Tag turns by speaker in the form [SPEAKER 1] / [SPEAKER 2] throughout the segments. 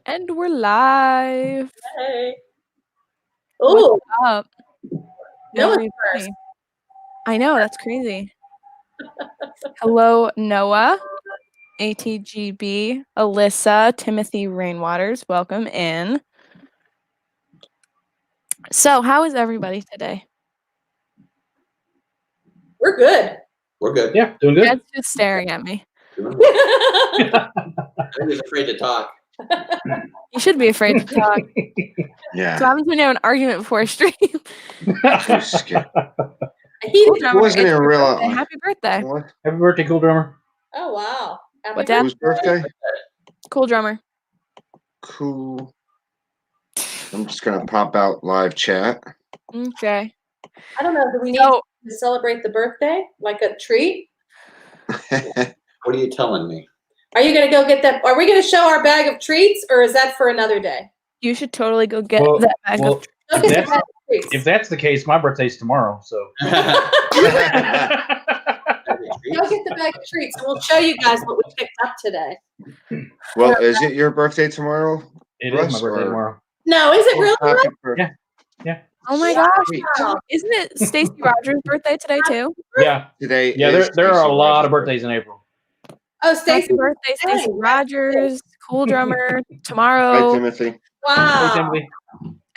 [SPEAKER 1] And we're live.
[SPEAKER 2] Hey.
[SPEAKER 1] What's
[SPEAKER 2] Ooh,
[SPEAKER 1] up,
[SPEAKER 2] Noah's
[SPEAKER 1] everybody?
[SPEAKER 2] first.
[SPEAKER 1] I know, that's crazy. Hello, Noah, ATGB, Alyssa, Timothy Rainwaters. Welcome in. So, how is everybody today?
[SPEAKER 2] We're good.
[SPEAKER 3] We're good.
[SPEAKER 4] Yeah, doing good.
[SPEAKER 1] Dad's just staring at me.
[SPEAKER 3] I'm just afraid to talk.
[SPEAKER 1] You should be afraid to talk.
[SPEAKER 5] Yeah.
[SPEAKER 1] So, havenens when you have an argument before a stream.
[SPEAKER 5] I'm scared.
[SPEAKER 1] Cool drummer,
[SPEAKER 5] wasn't
[SPEAKER 1] it's
[SPEAKER 5] a
[SPEAKER 1] your
[SPEAKER 5] real-
[SPEAKER 1] birthday. Happy birthday.
[SPEAKER 5] What?
[SPEAKER 4] Happy birthday, Cool Drummer.
[SPEAKER 2] Oh, wow. Happy
[SPEAKER 1] What, Dad?
[SPEAKER 5] Whose birthday?
[SPEAKER 1] Cool drummer.
[SPEAKER 5] Cool. I'm just gonna pop out live chat.
[SPEAKER 1] Okay.
[SPEAKER 2] I don't know. Do we need
[SPEAKER 1] So,
[SPEAKER 2] to celebrate the birthday? Like a treat?
[SPEAKER 3] What are you telling me?
[SPEAKER 2] Are you going to go get that? Are we going to show our bag of treats or is that for another day?
[SPEAKER 1] you should totally go get
[SPEAKER 4] Well-
[SPEAKER 1] that bag
[SPEAKER 4] well,
[SPEAKER 1] of
[SPEAKER 2] Go
[SPEAKER 4] If
[SPEAKER 2] get the
[SPEAKER 4] that's-
[SPEAKER 2] bag of treats.
[SPEAKER 4] If that's the case, my birthday's tomorrow, so.
[SPEAKER 2] Go get the bag of treats and we'll show you guys what we picked up today.
[SPEAKER 5] Well, is it your birthday tomorrow?
[SPEAKER 4] It is my
[SPEAKER 5] Russ,
[SPEAKER 4] birthday
[SPEAKER 5] or-
[SPEAKER 4] tomorrow.
[SPEAKER 2] No, is it really?
[SPEAKER 5] Happy birthday.
[SPEAKER 1] Oh my
[SPEAKER 2] Wow.
[SPEAKER 1] gosh. Isn't it Stacey Rogers' birthday today too?
[SPEAKER 4] Yeah,
[SPEAKER 5] Today
[SPEAKER 4] yeah.
[SPEAKER 5] is
[SPEAKER 4] There are
[SPEAKER 5] Stacey
[SPEAKER 4] a lot of
[SPEAKER 5] Rogers'
[SPEAKER 4] birthdays in April.
[SPEAKER 2] Oh,
[SPEAKER 1] Happy
[SPEAKER 2] Stacey.
[SPEAKER 1] birthday, Stacey
[SPEAKER 2] Hey,
[SPEAKER 1] Rogers, Cool Drummer,
[SPEAKER 5] Hi,
[SPEAKER 1] tomorrow.
[SPEAKER 5] Timothy.
[SPEAKER 4] Hey,
[SPEAKER 2] Wow.
[SPEAKER 4] Timothy.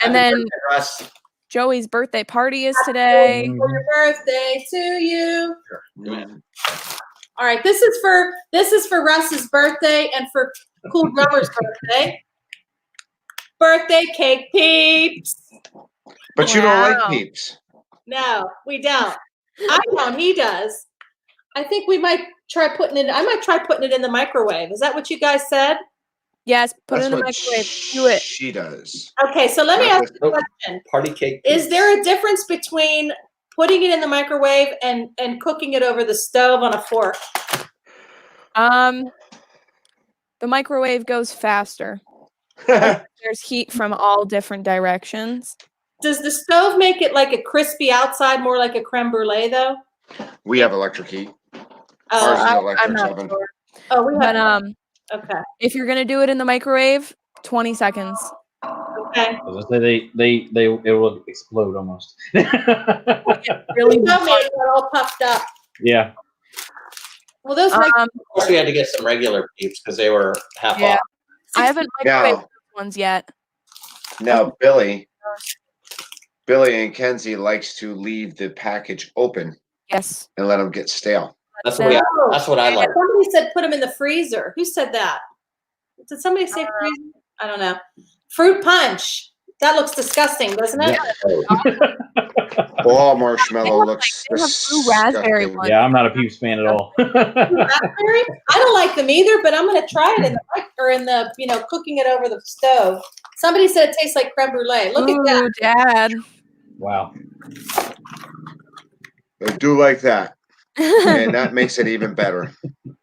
[SPEAKER 1] And then
[SPEAKER 3] Russ.
[SPEAKER 1] Joey's birthday party is today.
[SPEAKER 4] Mhm.
[SPEAKER 2] For your birthday to you.
[SPEAKER 5] Mm.
[SPEAKER 2] All right, this is for Russ's birthday and for Cool Drummer's birthday. Birthday cake, peeps.
[SPEAKER 5] But you don't like
[SPEAKER 1] Wow.
[SPEAKER 5] peeps.
[SPEAKER 2] No, we don't. I don't. He does. I think we might try putting it. I might try putting it in the microwave. Is that what you guys said?
[SPEAKER 1] Yes, put
[SPEAKER 5] That's
[SPEAKER 1] it in the
[SPEAKER 5] what
[SPEAKER 1] microwave. Do it.
[SPEAKER 5] she does.
[SPEAKER 2] Okay, so let me ask you a question.
[SPEAKER 3] Party cake.
[SPEAKER 2] Is there a difference between putting it in the microwave and cooking it over the stove on a fork?
[SPEAKER 1] The microwave goes faster. There's heat from all different directions.
[SPEAKER 2] Does the stove make it like a crispy outside, more like a creme brulee, though?
[SPEAKER 5] We have electric heat.
[SPEAKER 2] Oh,
[SPEAKER 5] Ours is
[SPEAKER 1] I'm
[SPEAKER 5] electric
[SPEAKER 1] not
[SPEAKER 5] oven.
[SPEAKER 1] sure.
[SPEAKER 2] oh, we
[SPEAKER 1] But
[SPEAKER 2] have. Okay.
[SPEAKER 1] if you're gonna do it in the microwave, 20 seconds.
[SPEAKER 2] Okay.
[SPEAKER 4] I was gonna say it will explode almost.
[SPEAKER 1] Really
[SPEAKER 2] No, man, it got all puffed up.
[SPEAKER 4] Yeah.
[SPEAKER 2] Well, those make
[SPEAKER 1] Um,
[SPEAKER 3] We had to get some regular peeps because they were half
[SPEAKER 1] Yeah.
[SPEAKER 3] off.
[SPEAKER 1] I haven't
[SPEAKER 5] Now-
[SPEAKER 1] microwaved those ones yet.
[SPEAKER 5] Now, Billy and Kenzie likes to leave the package open
[SPEAKER 1] Yes.
[SPEAKER 5] and let them get stale.
[SPEAKER 3] That's what I like.
[SPEAKER 2] Somebody said put them in the freezer. Who said that? Did somebody say freezer? I don't know. Fruit punch. That looks disgusting, doesn't it?
[SPEAKER 5] All marshmallow looks
[SPEAKER 1] They have blue raspberry
[SPEAKER 5] disgusting.
[SPEAKER 1] ones.
[SPEAKER 4] Yeah, I'm not a Peeps fan at all.
[SPEAKER 2] Raspberry? I don't like them either, but I'm gonna try it in the or in the cooking it over the stove. Somebody said it tastes like creme brulee. Look at that.
[SPEAKER 1] Ooh, Dad.
[SPEAKER 4] Wow.
[SPEAKER 5] They do like that, and that makes it even better.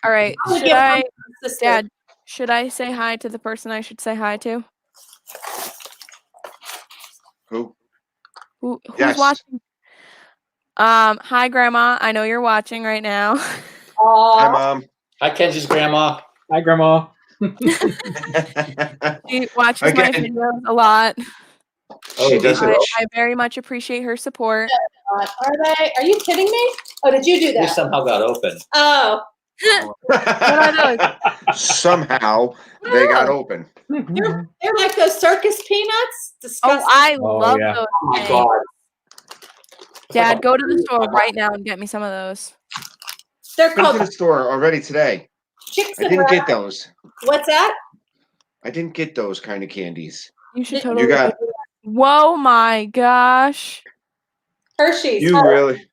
[SPEAKER 1] All right.
[SPEAKER 2] I'm gonna
[SPEAKER 1] Should
[SPEAKER 2] give
[SPEAKER 1] I,
[SPEAKER 2] one to my sister.
[SPEAKER 1] Dad, should I say hi to the person I should say hi to?
[SPEAKER 5] Who?
[SPEAKER 1] Who's
[SPEAKER 5] Yes.
[SPEAKER 1] watching? Hi, Grandma. I know you're watching right now.
[SPEAKER 5] Hi,
[SPEAKER 2] Aw.
[SPEAKER 5] Mom.
[SPEAKER 3] Hi, Kenzie's grandma.
[SPEAKER 4] Hi, Grandma.
[SPEAKER 1] She watches my
[SPEAKER 5] Okay.
[SPEAKER 1] videos a lot.
[SPEAKER 5] She doesn't.
[SPEAKER 1] I very much appreciate her support.
[SPEAKER 2] Are you kidding me? Oh, did you do
[SPEAKER 3] They
[SPEAKER 2] that?
[SPEAKER 3] somehow got open.
[SPEAKER 2] Oh,
[SPEAKER 1] What are those?
[SPEAKER 5] Somehow they got open.
[SPEAKER 2] they're like those circus peanuts.
[SPEAKER 1] Oh,
[SPEAKER 2] Disgusting.
[SPEAKER 1] I
[SPEAKER 4] Oh,
[SPEAKER 1] love
[SPEAKER 4] yeah.
[SPEAKER 1] those
[SPEAKER 3] Oh my
[SPEAKER 1] things.
[SPEAKER 3] God.
[SPEAKER 1] Dad, go to the store right now and get me some of those.
[SPEAKER 2] They're
[SPEAKER 5] Been to
[SPEAKER 2] called
[SPEAKER 5] the store already today.
[SPEAKER 2] chicks
[SPEAKER 5] I
[SPEAKER 2] and
[SPEAKER 5] didn't get
[SPEAKER 2] rabbits.
[SPEAKER 5] those.
[SPEAKER 2] What's that?
[SPEAKER 5] I didn't get those kind of candies.
[SPEAKER 1] You should
[SPEAKER 2] You
[SPEAKER 1] totally.
[SPEAKER 5] got-
[SPEAKER 1] Whoa, my gosh.
[SPEAKER 2] Hershey's.
[SPEAKER 5] You really?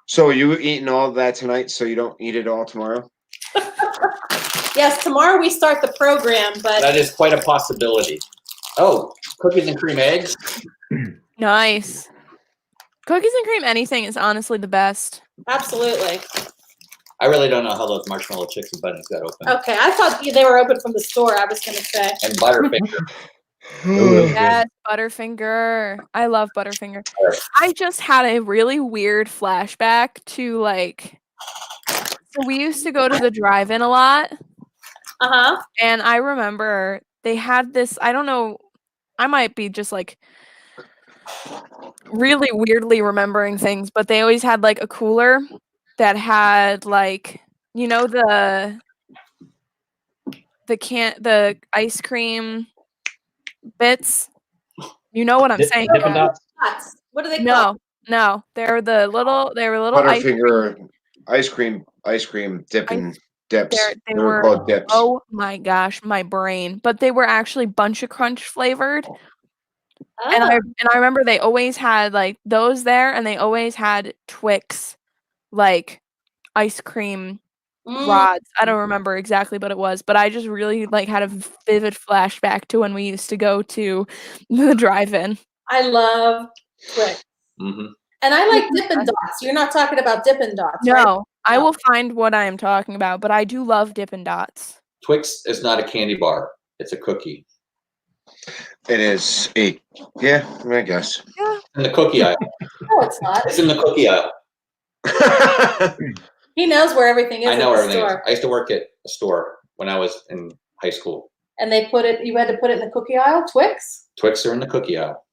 [SPEAKER 5] So you eating all that tonight so you don't eat it all tomorrow?
[SPEAKER 2] Yes, tomorrow we start the program, but
[SPEAKER 3] That is quite a possibility. Oh, cookies and cream eggs.
[SPEAKER 1] Nice. Cookies and cream anything is honestly the best.
[SPEAKER 2] absolutely.
[SPEAKER 3] I really don't know how those marshmallow chicks and bunnies got open.
[SPEAKER 2] Okay, I thought they were open from the store. I was going to say.
[SPEAKER 3] And Butterfinger.
[SPEAKER 4] Ooh.
[SPEAKER 1] Yes, Butterfinger. I love Butterfinger. I just had a really weird flashback to so we used to go to the drive-in a lot,
[SPEAKER 2] Uh huh.
[SPEAKER 1] and I remember they had this. I don't know. I might be just like really weirdly remembering things, but they always had like a cooler that had like the ice cream bits. You know what I'm saying?
[SPEAKER 4] Dippin' Dots.
[SPEAKER 2] Dots. What do they call?
[SPEAKER 1] No, they were little ice cream.
[SPEAKER 5] Butterfinger ice cream dipping dips.
[SPEAKER 1] They
[SPEAKER 5] They were
[SPEAKER 1] were
[SPEAKER 5] called dips.
[SPEAKER 1] oh my gosh, my brain. But they were actually Bunch of Crunch flavored. And
[SPEAKER 2] Oh.
[SPEAKER 1] I remember they always had like those there, and they always had Twix like ice cream rods. I don't remember exactly what it was, but I just really like had a vivid flashback to when we used to go to the drive-in.
[SPEAKER 2] I love Twix.
[SPEAKER 3] Mm-hmm.
[SPEAKER 2] And I like Dippin' Dots. You're not talking about Dippin' Dots, right?
[SPEAKER 1] No, I will find what I am talking about, but I do love Dippin' Dots.
[SPEAKER 3] Twix is not a candy bar. It's a cookie.
[SPEAKER 5] It is a I guess.
[SPEAKER 1] Yeah.
[SPEAKER 3] In the cookie aisle.
[SPEAKER 2] No, it's not.
[SPEAKER 3] It's in the cookie aisle.
[SPEAKER 2] He knows where everything is
[SPEAKER 3] I know
[SPEAKER 2] at the
[SPEAKER 3] everything.
[SPEAKER 2] store.
[SPEAKER 3] I used to work at a store when I was in high school.
[SPEAKER 2] And you had to put it in the cookie aisle? Twix?
[SPEAKER 3] Twix are in the cookie aisle.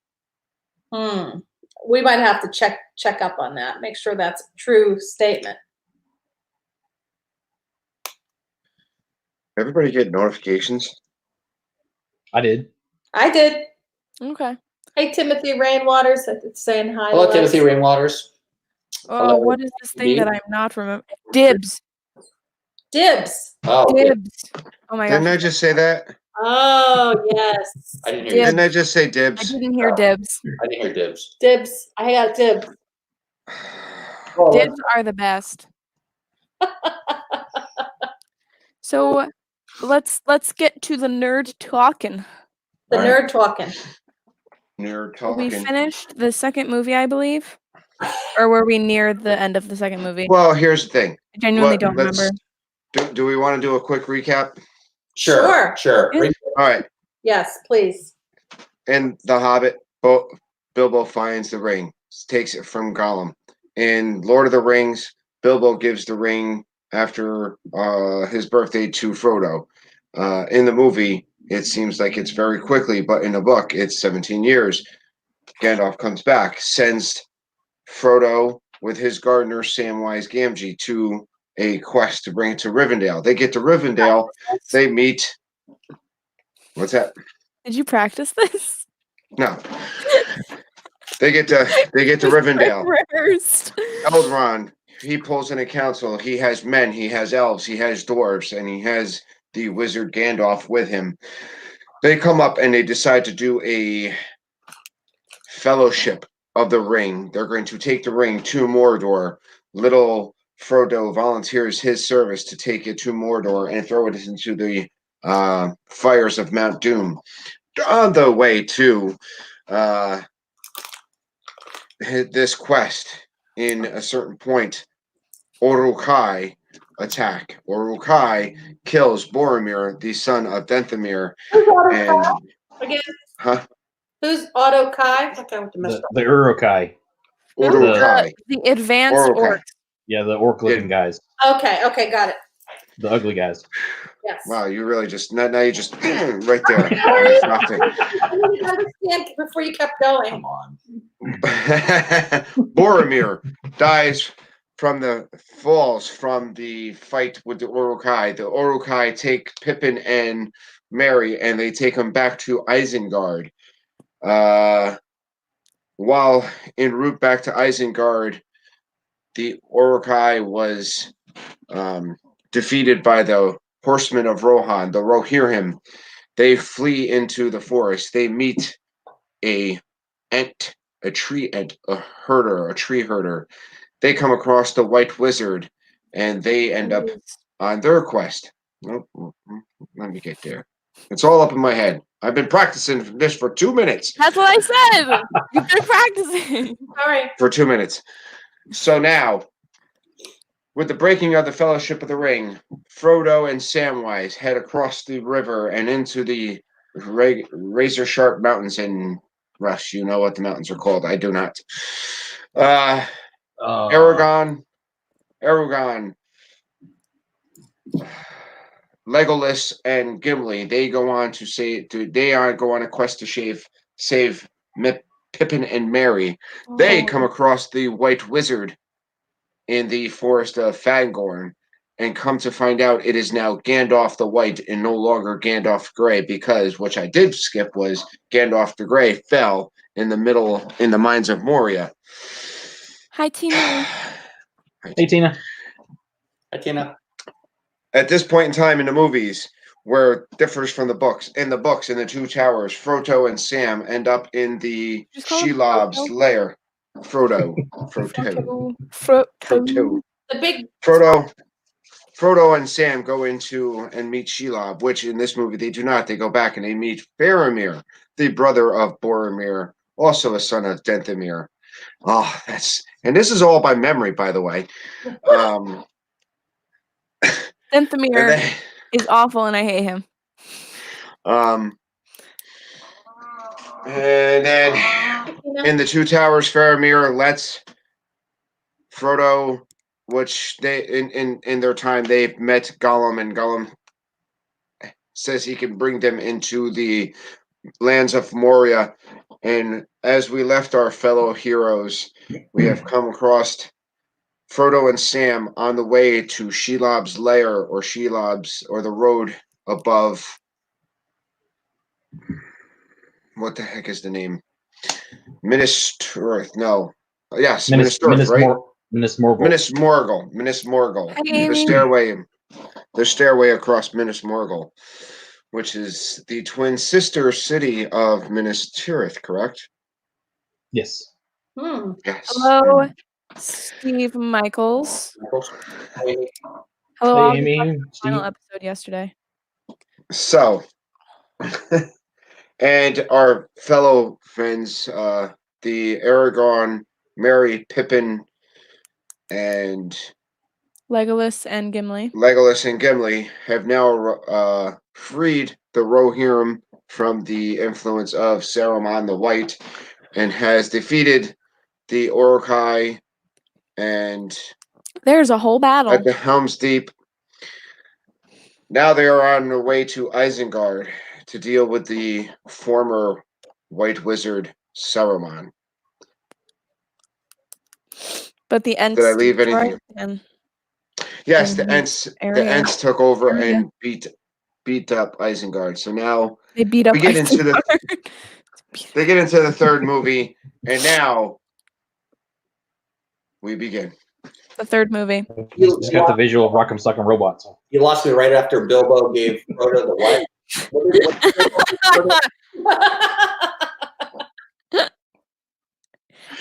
[SPEAKER 2] We might have to check up on that. Make sure that's a true statement.
[SPEAKER 5] Everybody get notifications?
[SPEAKER 4] I did.
[SPEAKER 2] I did.
[SPEAKER 1] Okay.
[SPEAKER 2] Hey, Timothy Rainwaters, saying hi.
[SPEAKER 3] Hello,
[SPEAKER 2] to
[SPEAKER 3] Timothy
[SPEAKER 2] us.
[SPEAKER 3] Rainwaters.
[SPEAKER 1] Oh,
[SPEAKER 3] Hello.
[SPEAKER 1] what is this thing
[SPEAKER 3] Me?
[SPEAKER 1] that I'm not remembering? Dibs.
[SPEAKER 2] Dibs.
[SPEAKER 3] Oh, yeah.
[SPEAKER 1] Dibs. Oh my
[SPEAKER 5] Didn't
[SPEAKER 1] gosh.
[SPEAKER 5] I just say that?
[SPEAKER 2] Oh, yes.
[SPEAKER 3] I didn't hear you.
[SPEAKER 5] Didn't I just say
[SPEAKER 1] I
[SPEAKER 5] dibs?
[SPEAKER 1] didn't hear dibs.
[SPEAKER 3] I didn't hear dibs.
[SPEAKER 2] Dibs. I got dibs.
[SPEAKER 1] Dibs are the best. So let's get to the nerd talking.
[SPEAKER 2] The
[SPEAKER 5] All right.
[SPEAKER 2] nerd talking.
[SPEAKER 5] Nerd
[SPEAKER 1] We
[SPEAKER 5] talking.
[SPEAKER 1] finished the second movie, I believe. Or were we near the end of the second movie?
[SPEAKER 5] Well, here's the thing.
[SPEAKER 1] I genuinely don't remember.
[SPEAKER 5] Do we want to do a quick recap?
[SPEAKER 3] Sure.
[SPEAKER 1] Yeah.
[SPEAKER 5] All right.
[SPEAKER 2] Yes, please.
[SPEAKER 5] In The Hobbit, Bilbo finds the ring, takes it from Gollum. In Lord of the Rings, Bilbo gives the ring after his birthday to Frodo. In the movie, it seems like it's very quickly, but in the book, it's 17 years. Gandalf comes back, sends Frodo with his gardener Samwise Gamgee to a quest to bring it to Rivendell. They get to Rivendell, they meet. What's that?
[SPEAKER 1] Did you practice this?
[SPEAKER 5] No. They get to Rivendell.
[SPEAKER 1] Rehearsed.
[SPEAKER 5] Elrond, he pulls in a council. He has men, he has elves, he has dwarves, and he has the wizard Gandalf with him. They come up and they decide to do a fellowship of the ring. They're going to take the ring to Mordor. Little Frodo volunteers his service to take it to Mordor and throw it into the fires of Mount Doom. On the way to this quest, in a certain point, Uruk-hai attack. Uruk-hai kills Boromir, the son of Denthamir.
[SPEAKER 2] Who's
[SPEAKER 5] And
[SPEAKER 2] Otto again?
[SPEAKER 5] huh?
[SPEAKER 2] Who's Otto Kai? Okay, I went to mess up.
[SPEAKER 4] The Uruk-hai.
[SPEAKER 5] Uruk-hai.
[SPEAKER 1] The advanced
[SPEAKER 5] Uruk-hai.
[SPEAKER 1] orcs.
[SPEAKER 4] Yeah, the orc-looking guys.
[SPEAKER 2] Okay, got it.
[SPEAKER 4] The ugly guys.
[SPEAKER 2] Yes.
[SPEAKER 5] Wow, you really just now you just right there. Nothing.
[SPEAKER 2] I didn't understand before you kept going.
[SPEAKER 3] Come on.
[SPEAKER 5] Boromir dies falls from the fight with the Uruk-hai. The Uruk-hai take Pippin and Merry, and they take them back to Isengard. While en route back to Isengard, the Uruk-hai was defeated by the horsemen of Rohan, the Rohirrim. They flee into the forest. They meet a tree herder. They come across the White Wizard, and they end up on their quest. Let me get there. It's all up in my head. I've been practicing this for 2 minutes.
[SPEAKER 1] That's what I said. You've been practicing.
[SPEAKER 2] All right.
[SPEAKER 5] For 2 minutes. So now, with the breaking of the Fellowship of the Ring, Frodo and Samwise head across the river and into the razor sharp mountains in Rush. You know what the mountains are called. I do not. Aragorn Legolas and Gimli, they go on a quest to save Pippin and Merry. They come across the White Wizard in the forest of Fangorn, and come to find out it is now Gandalf the White and no longer Gandalf Grey, because, which I did skip, was Gandalf the Grey fell in the mines of Moria.
[SPEAKER 1] Hi, Tina.
[SPEAKER 4] Hey, Tina.
[SPEAKER 3] Hi, Tina.
[SPEAKER 5] At this point in time in the movies, where it differs from the books, in the Two Towers, Frodo and Sam end up in the
[SPEAKER 1] Just call him
[SPEAKER 5] Shelob's
[SPEAKER 1] Frodo.
[SPEAKER 5] lair. Frodo.
[SPEAKER 2] The big
[SPEAKER 5] Frodo and Sam go into and meet Shelob, which in this movie they do not. They go back and they meet Faramir, the brother of Boromir, also a son of Denthemir. Oh, and this is all by memory, by the way.
[SPEAKER 1] Denthemir is awful, and I hate him.
[SPEAKER 5] And then in the Two Towers, Faramir lets Frodo, which they in their time they've met Gollum, and Gollum says he can bring them into the lands of Moria. And as we left our fellow heroes, we have come across Frodo and Sam on the way to Shelob's lair, or the road above. What the heck is the name? Minas Tirith. No. Yes, Minas Tirith, right?
[SPEAKER 4] Minas Morgul.
[SPEAKER 5] Minas Morgul.
[SPEAKER 1] Hi, Amy.
[SPEAKER 5] The stairway across Minas Morgul, which is the twin sister city of Minas Tirith, correct?
[SPEAKER 4] Yes.
[SPEAKER 5] Yes.
[SPEAKER 1] Hello, Steve Michaels. Hello,
[SPEAKER 4] Hey,
[SPEAKER 1] all.
[SPEAKER 4] Amy.
[SPEAKER 1] Final
[SPEAKER 4] Steve.
[SPEAKER 1] episode yesterday.
[SPEAKER 5] So, and our fellow friends, the Aragorn, Merry, Pippin, and
[SPEAKER 1] Legolas and Gimli.
[SPEAKER 5] have now freed the Rohirrim from the influence of Saruman the White, and has defeated the Uruk-hai, and
[SPEAKER 1] There's a whole battle.
[SPEAKER 5] at the Helm's Deep. Now they are on their way to Isengard to deal with the former White Wizard Saruman.
[SPEAKER 1] But the Ents.
[SPEAKER 5] Did I leave anything?
[SPEAKER 1] And
[SPEAKER 5] Yes, the Ents took over
[SPEAKER 1] area.
[SPEAKER 5] and beat up Isengard. So now
[SPEAKER 1] They beat up.
[SPEAKER 5] they get into the third movie, and now we begin.
[SPEAKER 1] The third movie.
[SPEAKER 4] Just got the visual of Rock'em Sock'em Robots.
[SPEAKER 3] You lost me right after Bilbo gave Frodo the white.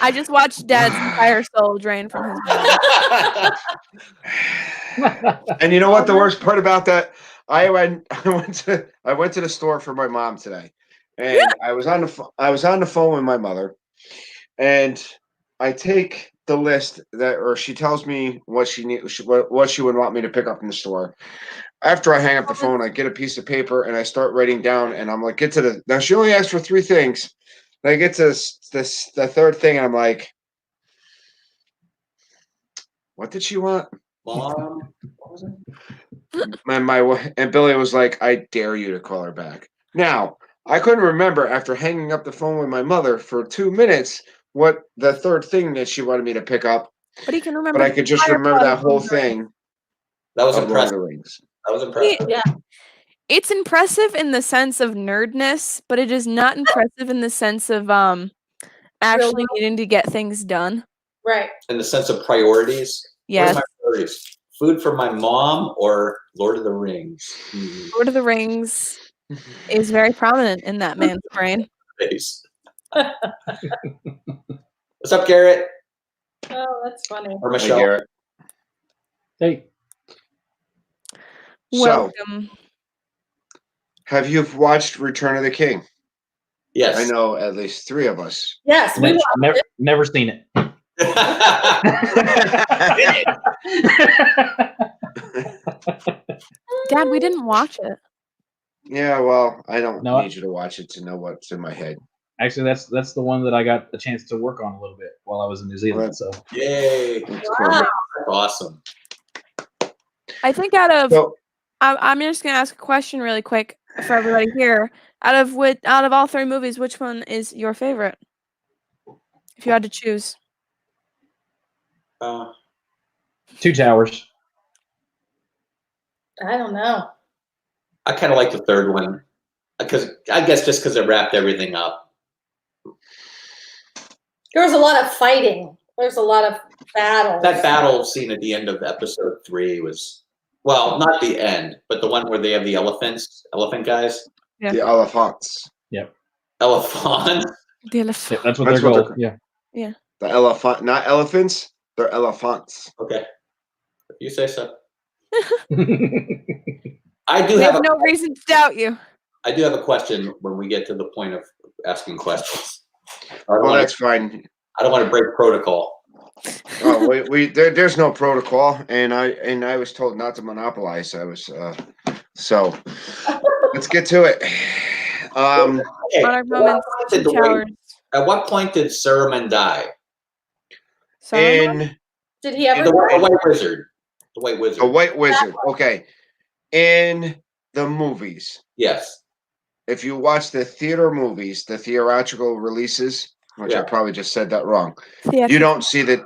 [SPEAKER 1] I just watched Dad's entire soul drain from his body.
[SPEAKER 5] And you know what the worst part about that? I went to the store for my mom today, and I was on the phone with my mother, and I take the list she tells me what she would want me to pick up in the store. After I hang up the phone, I get a piece of paper and I start writing down, and I'm like, now she only asked for 3 things. And I get to the third thing, and I'm like, what did she want?
[SPEAKER 3] Mom, what was it?
[SPEAKER 5] And Billy was like, I dare you to call her back. Now, I couldn't remember after hanging up the phone with my mother for 2 minutes what the third thing that she wanted me to pick up.
[SPEAKER 1] But he can remember.
[SPEAKER 5] But I could just remember that whole thing.
[SPEAKER 3] That was
[SPEAKER 5] of Lord of the
[SPEAKER 3] impressive.
[SPEAKER 5] Rings.
[SPEAKER 3] That was impressive.
[SPEAKER 2] Yeah.
[SPEAKER 1] It's impressive in the sense of nerdness, but it is not impressive in the sense of actually needing to get things done.
[SPEAKER 2] Right.
[SPEAKER 3] In the sense of priorities.
[SPEAKER 1] Yes.
[SPEAKER 3] What are my priorities? Food for my mom or Lord of the Rings?
[SPEAKER 1] Lord of the Rings is very prominent in that man's brain.
[SPEAKER 3] Face. What's up, Garrett?
[SPEAKER 2] Oh, that's funny.
[SPEAKER 3] Or
[SPEAKER 5] Hey,
[SPEAKER 3] Michelle?
[SPEAKER 5] Garrett.
[SPEAKER 4] Hey.
[SPEAKER 1] Welcome.
[SPEAKER 5] So, have you watched Return of the King?
[SPEAKER 3] Yes.
[SPEAKER 5] I know at least 3 of us.
[SPEAKER 2] Yes, we watched it.
[SPEAKER 4] Never seen it.
[SPEAKER 1] Dad, we didn't watch it.
[SPEAKER 5] Yeah, well, I don't
[SPEAKER 4] No,
[SPEAKER 5] need you to watch it to know what's in my head.
[SPEAKER 4] Actually, that's the one that I got a chance to work on a little bit while I was in New Zealand. So
[SPEAKER 3] Yay.
[SPEAKER 5] That's
[SPEAKER 2] Wow.
[SPEAKER 5] cool.
[SPEAKER 3] That's awesome.
[SPEAKER 1] I think out of I'm just gonna ask a question really quick for everybody here. Out of all three movies, which one is your favorite? If you had to choose.
[SPEAKER 4] Two Towers.
[SPEAKER 2] I don't know.
[SPEAKER 3] I kind of like the third one because I guess just because it wrapped everything up.
[SPEAKER 2] There was a lot of fighting. There's a lot of battles.
[SPEAKER 3] That battle scene at the end of episode 3 was, well, not the end, but the one where they have the elephant guys.
[SPEAKER 1] Yeah.
[SPEAKER 5] The elephants.
[SPEAKER 3] Elephant.
[SPEAKER 1] The elephant.
[SPEAKER 4] Yeah, that's what
[SPEAKER 5] That's
[SPEAKER 4] they're
[SPEAKER 5] what
[SPEAKER 4] called.
[SPEAKER 5] they're-
[SPEAKER 4] Yeah.
[SPEAKER 5] The elephant, not elephants. They're elephants.
[SPEAKER 3] Okay, if you say so.
[SPEAKER 4] We
[SPEAKER 3] I do
[SPEAKER 1] We
[SPEAKER 3] have
[SPEAKER 1] have
[SPEAKER 3] a,
[SPEAKER 1] no reason to doubt you.
[SPEAKER 3] I do have a question when we get to the point of asking questions.
[SPEAKER 5] Oh, that's fine.
[SPEAKER 3] I don't want to break protocol.
[SPEAKER 5] Oh, there's no protocol, and I was told not to monopolize. So let's get to it.
[SPEAKER 3] Okay,
[SPEAKER 1] Monarch moments.
[SPEAKER 3] did
[SPEAKER 1] Two
[SPEAKER 3] the White,
[SPEAKER 1] Towers.
[SPEAKER 3] at what point did Saruman die?
[SPEAKER 1] Saruman?
[SPEAKER 5] In
[SPEAKER 2] Did he ever?
[SPEAKER 3] The White Wizard. The White Wizard.
[SPEAKER 5] the White Wizard. Okay. In the movies,
[SPEAKER 3] Yes.
[SPEAKER 5] if you watch the theater movies, the theatrical releases, which I
[SPEAKER 3] Yeah.
[SPEAKER 5] probably just said that wrong,
[SPEAKER 1] Yeah.
[SPEAKER 5] you don't see the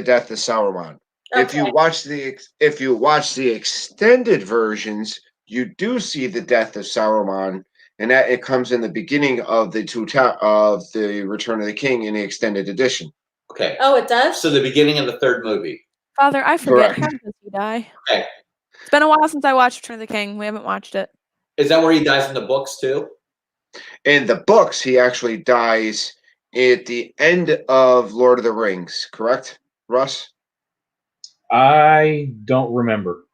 [SPEAKER 5] death of Sauron. If you watch the extended versions, you do see the death of Sauron, and that it comes in the beginning of the Return of the King in the extended edition.
[SPEAKER 3] Okay.
[SPEAKER 2] Oh, it does.
[SPEAKER 3] So the beginning of the third movie.
[SPEAKER 1] Father, I forget.
[SPEAKER 5] Correct.
[SPEAKER 1] How does he die?
[SPEAKER 3] Okay.
[SPEAKER 1] It's been a while since I watched Return of the King. We haven't watched it.
[SPEAKER 3] Is that where he dies in the books too?
[SPEAKER 5] In the books, he actually dies at the end of Lord of the Rings, correct, Russ?
[SPEAKER 4] I don't remember.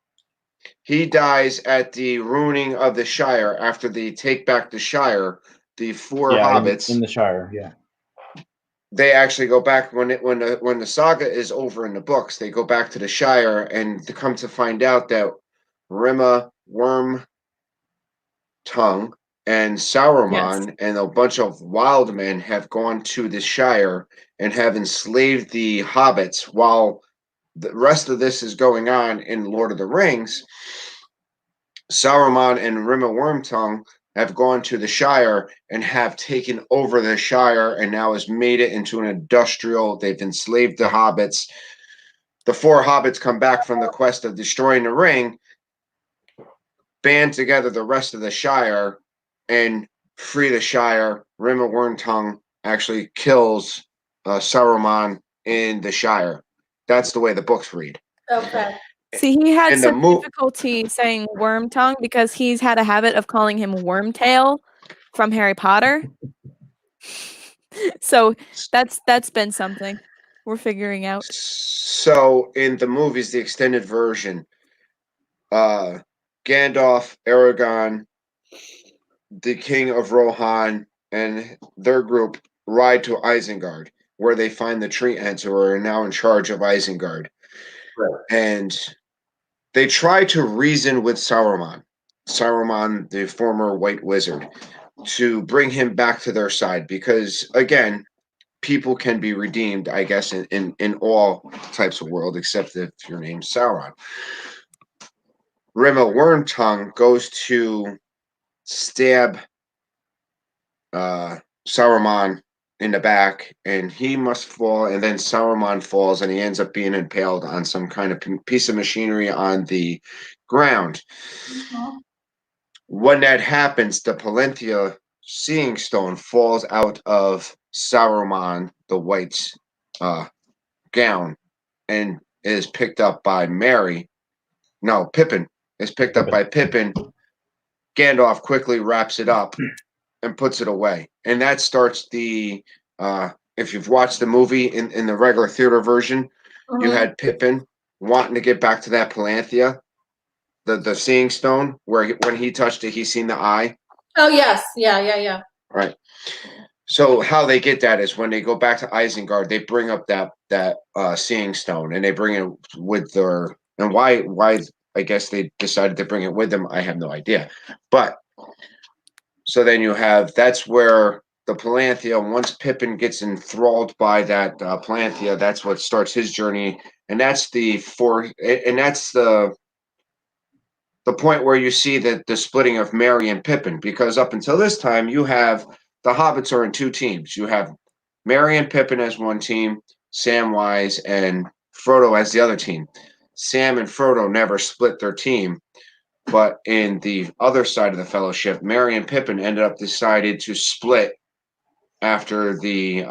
[SPEAKER 5] He dies at the ruining of the Shire after they take back the Shire. The four hobbits
[SPEAKER 4] in the Shire. Yeah.
[SPEAKER 5] They actually go back when the saga is over in the books. They go back to the Shire and to come to find out that Rima Worm Tongue and Saruman and a bunch of wild men have gone to the Shire and have enslaved the hobbits while the rest of this is going on in Lord of the Rings. Saruman and Rima Wormtongue have gone to the Shire and have taken over the Shire and now has made it into an industrial. They've enslaved the hobbits. The four hobbits come back from the quest of destroying the ring, band together the rest of the Shire, and free the Shire. Rima Wormtongue actually kills Saruman in the Shire. That's the way the books read.
[SPEAKER 2] Okay.
[SPEAKER 1] See, he had
[SPEAKER 5] In the
[SPEAKER 1] some difficulty saying worm tongue because he's had a habit of calling him Wormtail from Harry Potter. So that's been something we're figuring out.
[SPEAKER 5] So in the movies, the extended version, Gandalf, Aragon, the King of Rohan, and their group ride to Isengard, where they find the tree ants who are now in charge of Isengard.
[SPEAKER 3] Right.
[SPEAKER 5] And they try to reason with Saruman, the former White Wizard, to bring him back to their side because, again, people can be redeemed, I guess, in all types of world, except if your name's Sauron. Rima Wormtongue goes to stab Saruman in the back, and he must fall, and then Saruman falls, and he ends up being impaled on some kind of piece of machinery on the ground.
[SPEAKER 2] Mm-hmm.
[SPEAKER 5] When that happens, the Palanthea Seeing Stone falls out of Saruman the White's gown and is picked up by Pippin is picked up by Pippin. Gandalf quickly wraps it up and puts it away. And that starts the if you've watched the movie in the regular theater version, you had Pippin wanting to get back to that Palanthea, the Seeing Stone, where when he touched it, he seen the eye.
[SPEAKER 2] Oh yes, yeah.
[SPEAKER 5] Right. So how they get that is when they go back to Isengard, they bring up that Seeing Stone, and they bring it with their. And why I guess they decided to bring it with them, I have no idea. But so then that's where the Palanthea, once Pippin gets enthralled by that Palanthea, that's what starts his journey, and that's the the point where you see the splitting of Merry and Pippin, because up until this time you have the hobbits are in two teams. You have Merry and Pippin as one team, Samwise and Frodo as the other team. Sam and Frodo never split their team, but in the other side of the Fellowship, Merry and Pippin ended up decided to split after the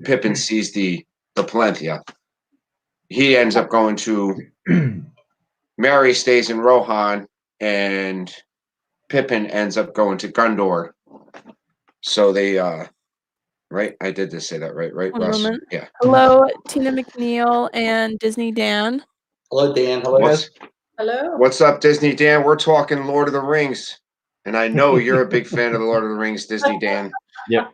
[SPEAKER 5] Pippin sees the Palanthea. He ends up going to Merry stays in Rohan, and Pippin ends up going to Gondor. So they right? I did just say that right,
[SPEAKER 1] One
[SPEAKER 5] Russ?
[SPEAKER 1] moment.
[SPEAKER 5] Yeah.
[SPEAKER 1] Hello, Tina McNeil and Disney Dan.
[SPEAKER 3] Hello, Dan. Hello, guys.
[SPEAKER 2] Hello.
[SPEAKER 5] What's up, Disney Dan? We're talking Lord of the Rings. And I know you're a big fan of the Lord of the Rings, Disney Dan.
[SPEAKER 4] Yep.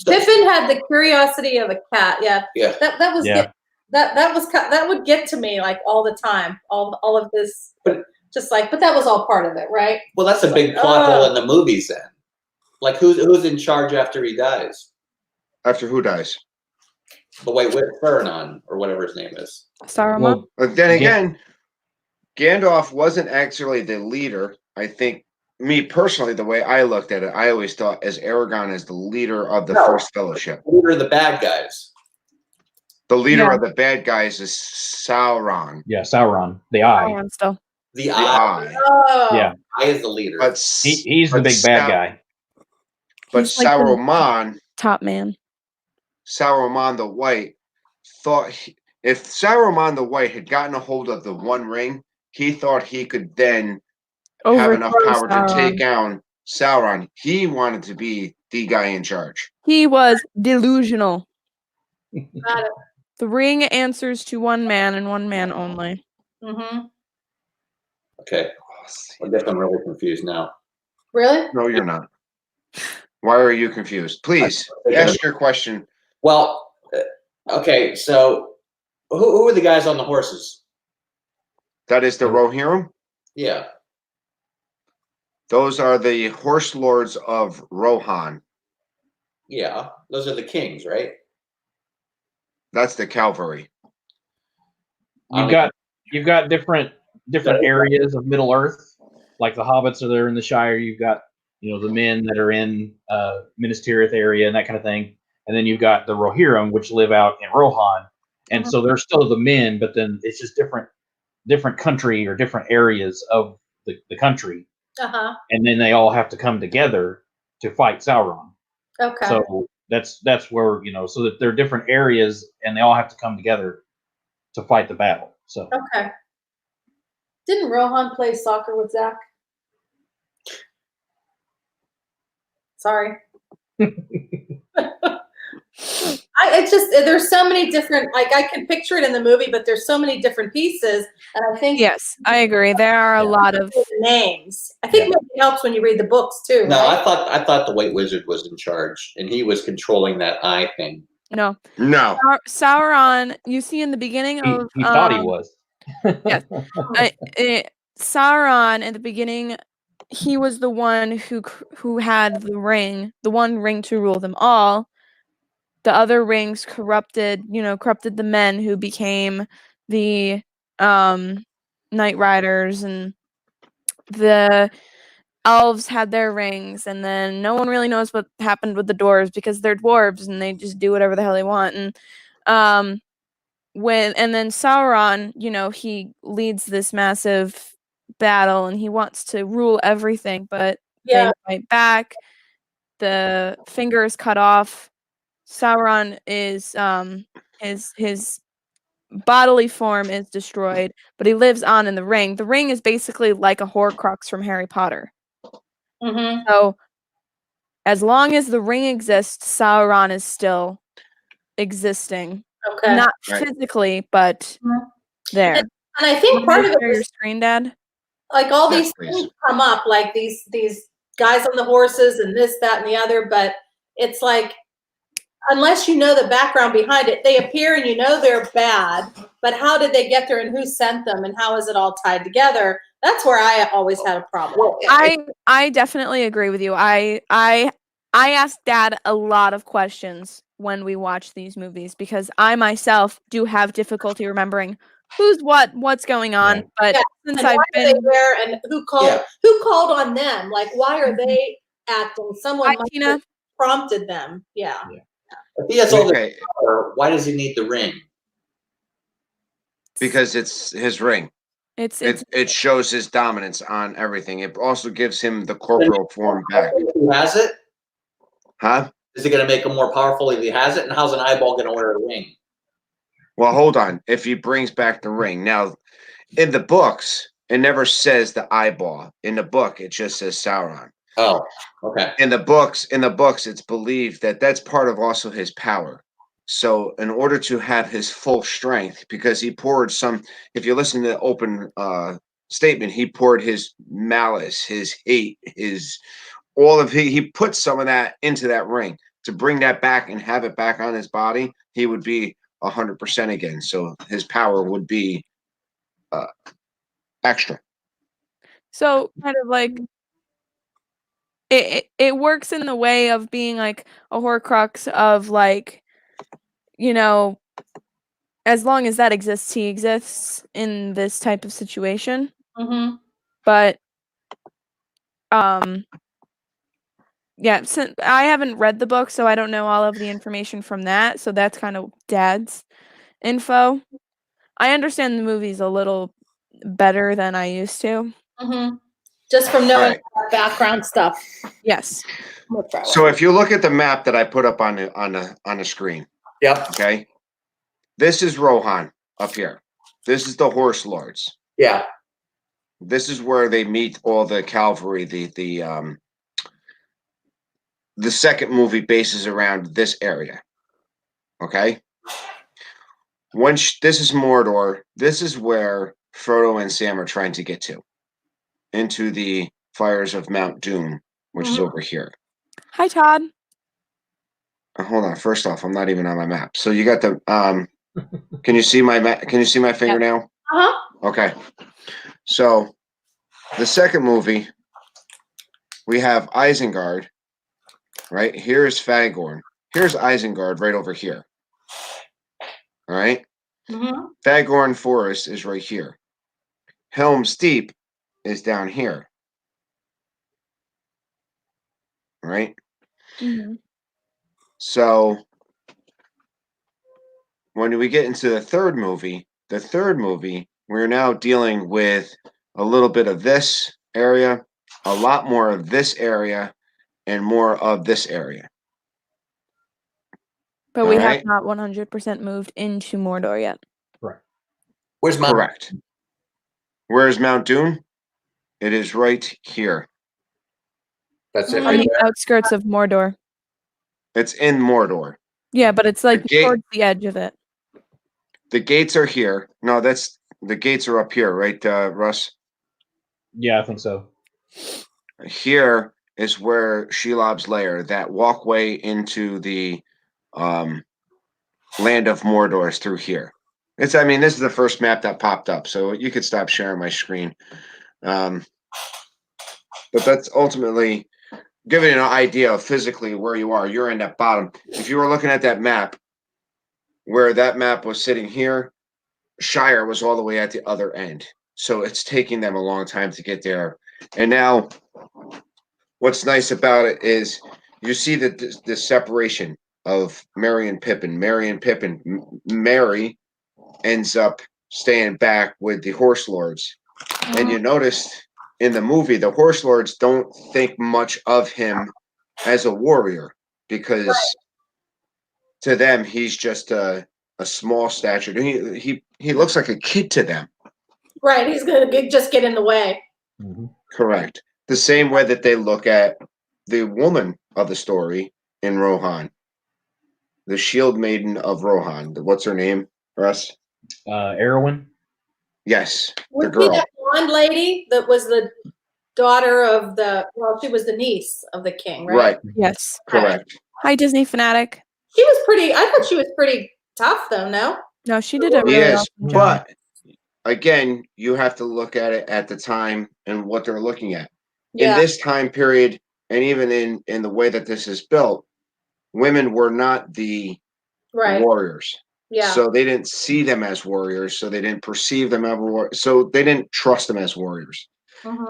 [SPEAKER 2] Pippin had the curiosity of a cat. Yeah.
[SPEAKER 3] Yeah.
[SPEAKER 2] That was
[SPEAKER 4] Yeah.
[SPEAKER 2] that would get to me like all the time. All of this,
[SPEAKER 3] But
[SPEAKER 2] that was all part of it, right?
[SPEAKER 3] Well, that's a big plot hole in the movies then. Like who's in charge after he dies?
[SPEAKER 5] After who dies?
[SPEAKER 3] The White Witch, Faranon, or whatever his name is.
[SPEAKER 1] Saruman.
[SPEAKER 4] Well,
[SPEAKER 5] But then again, Gandalf wasn't actually the leader. I think, me personally, the way I looked at it, I always thought as Aragorn as the leader of the First Fellowship.
[SPEAKER 3] Leader of the bad guys.
[SPEAKER 5] The leader
[SPEAKER 1] Yeah.
[SPEAKER 5] of the bad guys is Sauron.
[SPEAKER 4] yeah, Sauron, the Eye.
[SPEAKER 1] Saruman still.
[SPEAKER 3] The
[SPEAKER 5] The
[SPEAKER 3] Eye.
[SPEAKER 5] Eye.
[SPEAKER 2] Oh.
[SPEAKER 4] Yeah,
[SPEAKER 3] Eye is the leader.
[SPEAKER 5] But
[SPEAKER 4] he's the
[SPEAKER 5] but
[SPEAKER 4] big bad guy.
[SPEAKER 5] But
[SPEAKER 1] He's like the
[SPEAKER 5] Saruman,
[SPEAKER 1] top man.
[SPEAKER 5] Saruman the White, thought if Saruman the White had gotten a hold of the One Ring, he thought he could then have enough power to take down Sauron. He wanted to be the guy in charge.
[SPEAKER 1] He was delusional.
[SPEAKER 2] Got it.
[SPEAKER 1] The ring answers to one man and one man only.
[SPEAKER 2] Mm-hmm.
[SPEAKER 3] Okay. I guess I'm really confused now.
[SPEAKER 2] Really?
[SPEAKER 5] No, you're not. Why are you confused? Please ask your question.
[SPEAKER 3] Well, okay, so who are the guys on the horses?
[SPEAKER 5] That is the Rohirrim.
[SPEAKER 3] Yeah.
[SPEAKER 5] Those are the horse lords of Rohan.
[SPEAKER 3] Yeah. Those are the kings, right?
[SPEAKER 5] That's the cavalry.
[SPEAKER 4] You've got different areas of Middle Earth, like the hobbits are there in the Shire. You've got the men that are in Minas Tirith area and that kind of thing, and then you've got the Rohirrim, which live out in Rohan, and so they're still the men, but then it's just different country or different areas of the country, and then they all have to come together to fight Sauron.
[SPEAKER 2] Okay.
[SPEAKER 4] So that's where so that they're different areas and they all have to come together to fight the battle. So
[SPEAKER 2] Okay. Didn't Rohan play soccer with Zach? Sorry. It's just there's so many different, like I can picture it in the movie, but there's so many different pieces, and I think
[SPEAKER 1] Yes, I agree. There are a lot of
[SPEAKER 2] names. I think maybe it helps when you read the books too.
[SPEAKER 3] No,
[SPEAKER 2] right?
[SPEAKER 3] I thought the White Wizard was in charge, and he was controlling that eye thing.
[SPEAKER 1] no. Sauron. You see in the beginning of
[SPEAKER 4] he thought he was.
[SPEAKER 1] Yes. Sauron in the beginning, he was the one who had the ring, the one ring to rule them all. The other rings corrupted the men who became the Night Riders, and the elves had their rings, and then no one really knows what happened with the dwarves because they're dwarves and they just do whatever the hell they want. And then Sauron, he leads this massive battle and he wants to rule everything, but they fight back. The finger is cut off. Sauron is his bodily form is destroyed, but he lives on in the ring. The ring is basically like a Horcrux from Harry Potter.
[SPEAKER 2] Mm-hmm.
[SPEAKER 1] So as long as the ring exists, Sauron is still existing.
[SPEAKER 2] Okay.
[SPEAKER 1] Not physically, but there.
[SPEAKER 2] And I think part of it
[SPEAKER 1] your
[SPEAKER 2] was
[SPEAKER 1] screen, Dad.
[SPEAKER 2] like all these things come up, like these guys on the horses and this, that, and the other, but it's like unless you know the background behind it, they appear and they're bad, but how did they get there and who sent them and how is it all tied together? That's where I always had a problem.
[SPEAKER 1] I definitely agree with you. I asked Dad a lot of questions when we watch these movies because I myself do have difficulty remembering what's going on.
[SPEAKER 4] Right.
[SPEAKER 1] But
[SPEAKER 2] Yeah.
[SPEAKER 1] since
[SPEAKER 2] And
[SPEAKER 1] I've
[SPEAKER 2] why are they
[SPEAKER 1] been
[SPEAKER 2] there, and who called on them? Like, why are they acting? Someone
[SPEAKER 1] Hi,
[SPEAKER 2] must
[SPEAKER 1] Tina.
[SPEAKER 2] have prompted them. Yeah.
[SPEAKER 3] If he has all this
[SPEAKER 5] Okay,
[SPEAKER 3] power, why does he need the ring?
[SPEAKER 5] because it's his ring.
[SPEAKER 1] It's
[SPEAKER 5] It shows his dominance on everything. It also gives him the corporal form back.
[SPEAKER 3] If he has it,
[SPEAKER 5] Huh?
[SPEAKER 3] is it going to make him more powerful if he has it? And how's an eyeball going to wear a ring?
[SPEAKER 5] Well, hold on. If he brings back the ring. Now, in the books, it never says the eyeball. In the book, it just says Sauron.
[SPEAKER 3] Oh, okay.
[SPEAKER 5] In the books, it's believed that that's part of also his power. So, in order to have his full strength, because he poured some, if you listen to the open statement, he poured his malice, his hate, his all of he put some of that into that ring to bring that back and have it back on his body. He would be 100% again. So his power would be extra.
[SPEAKER 1] so kind of like it works in the way of being like a Horcrux of like, you know, as long as that exists, he exists in this type of situation.
[SPEAKER 2] Mm-hmm.
[SPEAKER 1] But yeah, since I haven't read the book, so I don't know all of the information from that. So that's kind of Dad's info. I understand the movies a little better than I used to.
[SPEAKER 2] Mm-hmm. Just from knowing
[SPEAKER 5] Right.
[SPEAKER 2] background stuff.
[SPEAKER 1] Yes.
[SPEAKER 5] So if you look at the map that I put up on the screen,
[SPEAKER 3] Yep.
[SPEAKER 5] okay, this is Rohan up here. This is the Horse Lords.
[SPEAKER 3] Yeah.
[SPEAKER 5] This is where they meet all the cavalry. The second movie bases around this area. Okay. This is Mordor. This is where Frodo and Sam are trying to get to, into the fires of Mount Doom, which is over here.
[SPEAKER 1] Hi, Todd.
[SPEAKER 5] Hold on. First off, I'm not even on my map. So you got the Can you see my Can you see my finger now?
[SPEAKER 2] Uh-huh.
[SPEAKER 5] Okay. So the second movie, we have Isengard. Right here's Fagorn. Here's Isengard right over here. All right.
[SPEAKER 2] Mm-hmm.
[SPEAKER 5] Fagorn Forest is right here. Helm's Deep is down here. Right.
[SPEAKER 1] Mm-hmm.
[SPEAKER 5] So when we get into the third movie, we're now dealing with a little bit of this area, a lot more of this area, and more of this area.
[SPEAKER 1] But we have not 100% moved into Mordor yet.
[SPEAKER 4] Right.
[SPEAKER 3] Where's Mount?
[SPEAKER 5] Correct. Where's Mount Doom? It is right here.
[SPEAKER 3] That's it.
[SPEAKER 1] On
[SPEAKER 3] Right
[SPEAKER 1] the
[SPEAKER 3] there.
[SPEAKER 1] outskirts of Mordor.
[SPEAKER 5] It's in Mordor.
[SPEAKER 1] Yeah, but it's like
[SPEAKER 5] gate-
[SPEAKER 1] towards the edge of it.
[SPEAKER 5] The gates are here. No, the gates are up here, right, Russ?
[SPEAKER 4] Yeah, I think so.
[SPEAKER 5] Here is where Shelob's lair, that walkway into the land of Mordor is through here. This is the first map that popped up, so you could stop sharing my screen. But that's ultimately giving you an idea of physically where you are. You're in that bottom. If you were looking at that map, where that map was sitting here, Shire was all the way at the other end. So it's taking them a long time to get there. And now what's nice about it is you see the separation of Merry and Pippin. Merry ends up staying back with the Horse Lords. And you noticed in the movie, the Horse Lords don't think much of him as a warrior because to them he's just a small statured. He looks like a kid to them.
[SPEAKER 2] Right. He's gonna just get in the way.
[SPEAKER 4] Mm-hmm.
[SPEAKER 5] Correct. The same way that they look at the woman of the story in Rohan, the Shield Maiden of Rohan. What's her name, Russ?
[SPEAKER 4] Erwin.
[SPEAKER 5] Yes, the
[SPEAKER 2] Was she
[SPEAKER 5] girl.
[SPEAKER 2] that blonde lady that was the daughter of she was the niece of the king, right?
[SPEAKER 5] Right.
[SPEAKER 1] Yes.
[SPEAKER 5] Correct.
[SPEAKER 1] Hi, Disney fanatic.
[SPEAKER 2] She was pretty. I thought she was pretty tough, though. No.
[SPEAKER 1] No, she did a
[SPEAKER 5] He
[SPEAKER 1] really
[SPEAKER 5] is,
[SPEAKER 1] awesome job.
[SPEAKER 5] but again, you have to look at it at the time and what they're looking at. In
[SPEAKER 2] Yeah.
[SPEAKER 5] this time period, and even in the way that this is built, women were not the
[SPEAKER 2] Right.
[SPEAKER 5] warriors.
[SPEAKER 2] Yeah.
[SPEAKER 5] So they didn't see them as warriors. So they didn't perceive them as warriors. So they didn't trust them as warriors.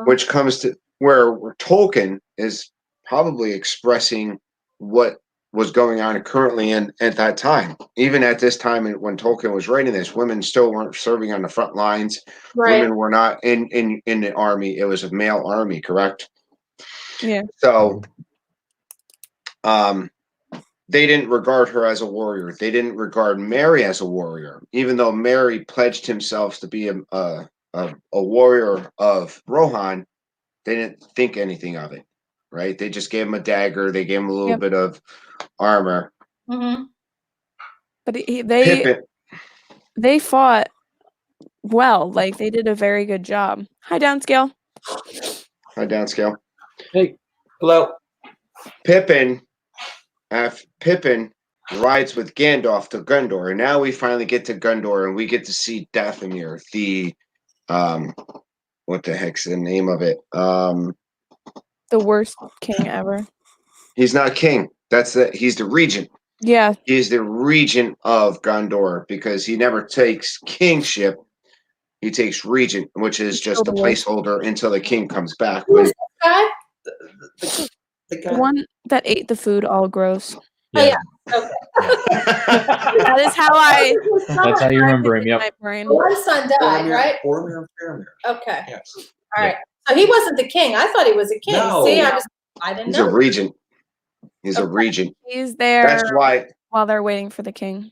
[SPEAKER 5] Which comes to where Tolkien is probably expressing what was going on currently at that time. Even at this time when Tolkien was writing this, women still weren't serving on the front lines.
[SPEAKER 2] Right.
[SPEAKER 5] Women were not in the army. It was a male army, correct?
[SPEAKER 1] Yeah.
[SPEAKER 5] So they didn't regard her as a warrior. They didn't regard Mary as a warrior, even though Mary pledged himself to be a warrior of Rohan. They didn't think anything of it, right? They just gave him a dagger. They gave him a little bit of armor.
[SPEAKER 1] But they fought well. Like they did a very good job. Hi, downscale.
[SPEAKER 5] Hi, downscale.
[SPEAKER 4] Hey,
[SPEAKER 3] Hello.
[SPEAKER 5] Pippin rides with Gandalf to Gondor, and now we finally get to Gondor, and we get to see Dathomir, the what the heck's the name of it?
[SPEAKER 1] The worst king ever.
[SPEAKER 5] He's not king. He's the regent.
[SPEAKER 1] Yeah.
[SPEAKER 5] He's the regent of Gondor because he never takes kingship. He takes regent, which is just a placeholder until the king comes back.
[SPEAKER 2] Who is this guy?
[SPEAKER 1] The one that ate the food all gross.
[SPEAKER 4] yeah.
[SPEAKER 2] Okay.
[SPEAKER 1] That is how
[SPEAKER 4] That's how you remember him. Yep.
[SPEAKER 1] My brain.
[SPEAKER 2] One son died, right?
[SPEAKER 3] Boromir and Faramir.
[SPEAKER 2] Okay.
[SPEAKER 3] Yes.
[SPEAKER 2] All right. So he wasn't the king. I thought he was a king.
[SPEAKER 3] No.
[SPEAKER 2] See, I didn't
[SPEAKER 5] He's
[SPEAKER 2] know.
[SPEAKER 5] a regent. He's a regent.
[SPEAKER 1] He's there
[SPEAKER 5] That's why.
[SPEAKER 1] while they're waiting for the king.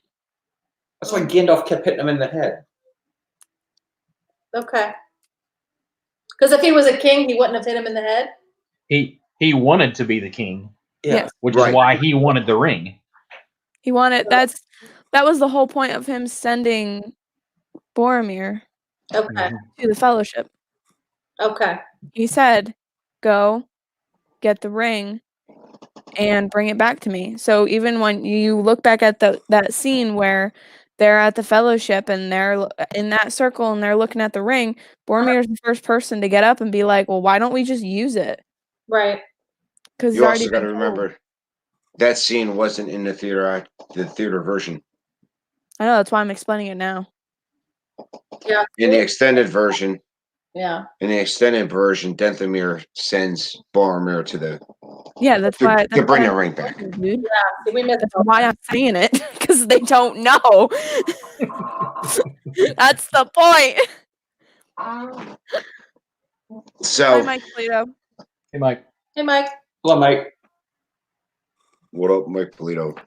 [SPEAKER 3] That's why Gandalf kept hitting him in the head.
[SPEAKER 2] Okay. Because if he was a king, he wouldn't have hit him in the head.
[SPEAKER 4] He wanted to be the king,
[SPEAKER 1] Yes.
[SPEAKER 4] which is why he wanted the ring.
[SPEAKER 1] He wanted that was the whole point of him sending Boromir
[SPEAKER 2] Okay.
[SPEAKER 1] to the Fellowship.
[SPEAKER 2] Okay.
[SPEAKER 1] He said, "Go get the ring and bring it back to me." So even when you look back at that scene where they're at the Fellowship and they're in that circle and they're looking at the ring, Boromir's the first person to get up and be like, "Well, why don't we just use it?"
[SPEAKER 2] Right.
[SPEAKER 1] Because
[SPEAKER 5] You also got to remember that scene wasn't in the theater version.
[SPEAKER 1] I know, that's why I'm explaining it now.
[SPEAKER 2] Yeah.
[SPEAKER 5] In the extended version.
[SPEAKER 2] Yeah.
[SPEAKER 5] In the extended version, Dathomir sends Boromir to the.
[SPEAKER 1] Yeah, that's
[SPEAKER 5] to,
[SPEAKER 1] why
[SPEAKER 5] to bring the ring back.
[SPEAKER 1] Dude.
[SPEAKER 2] Did we miss
[SPEAKER 1] That's why I'm saying it, because they don't know. That's the point.
[SPEAKER 5] So.
[SPEAKER 1] Hi, Mike Plato.
[SPEAKER 4] Hey, Mike.
[SPEAKER 2] Hey, Mike.
[SPEAKER 3] Hello, Mike.
[SPEAKER 5] What up, Mike Polito?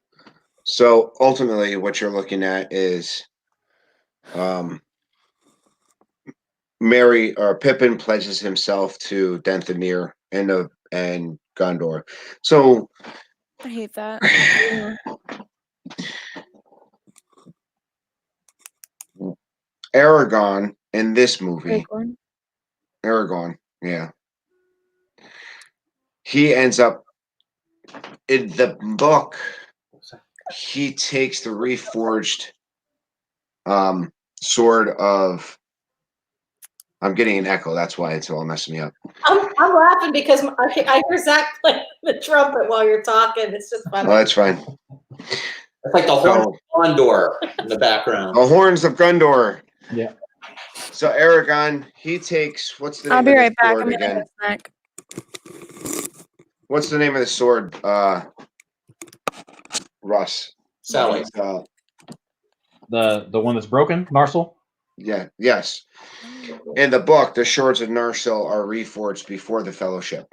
[SPEAKER 5] So ultimately, what you're looking at is, Pippin pledges himself to Dathomir and Gondor. So
[SPEAKER 1] I hate that.
[SPEAKER 5] Aragorn in this movie,
[SPEAKER 1] Aragorn.
[SPEAKER 5] Aragorn, yeah, he ends up in the book. He takes the reforged sword of. I'm getting an echo. That's why it's all messing me up.
[SPEAKER 2] I'm laughing because I hear Zach playing the trumpet while you're talking. It's just funny.
[SPEAKER 5] Oh, that's fine.
[SPEAKER 3] It's like the horn of Gondor in the background.
[SPEAKER 5] The horns of Gondor.
[SPEAKER 4] Yeah.
[SPEAKER 5] So Aragorn, he takes what's the name
[SPEAKER 1] I'll be
[SPEAKER 5] of the
[SPEAKER 1] right back.
[SPEAKER 5] sword
[SPEAKER 1] I'm gonna
[SPEAKER 5] again?
[SPEAKER 1] get a snack.
[SPEAKER 5] What's the name of the sword? Russ.
[SPEAKER 3] Sally.
[SPEAKER 4] The one that's broken, Narsil.
[SPEAKER 5] Yeah. Yes. In the book, the swords of Narsil are reforged before the Fellowship,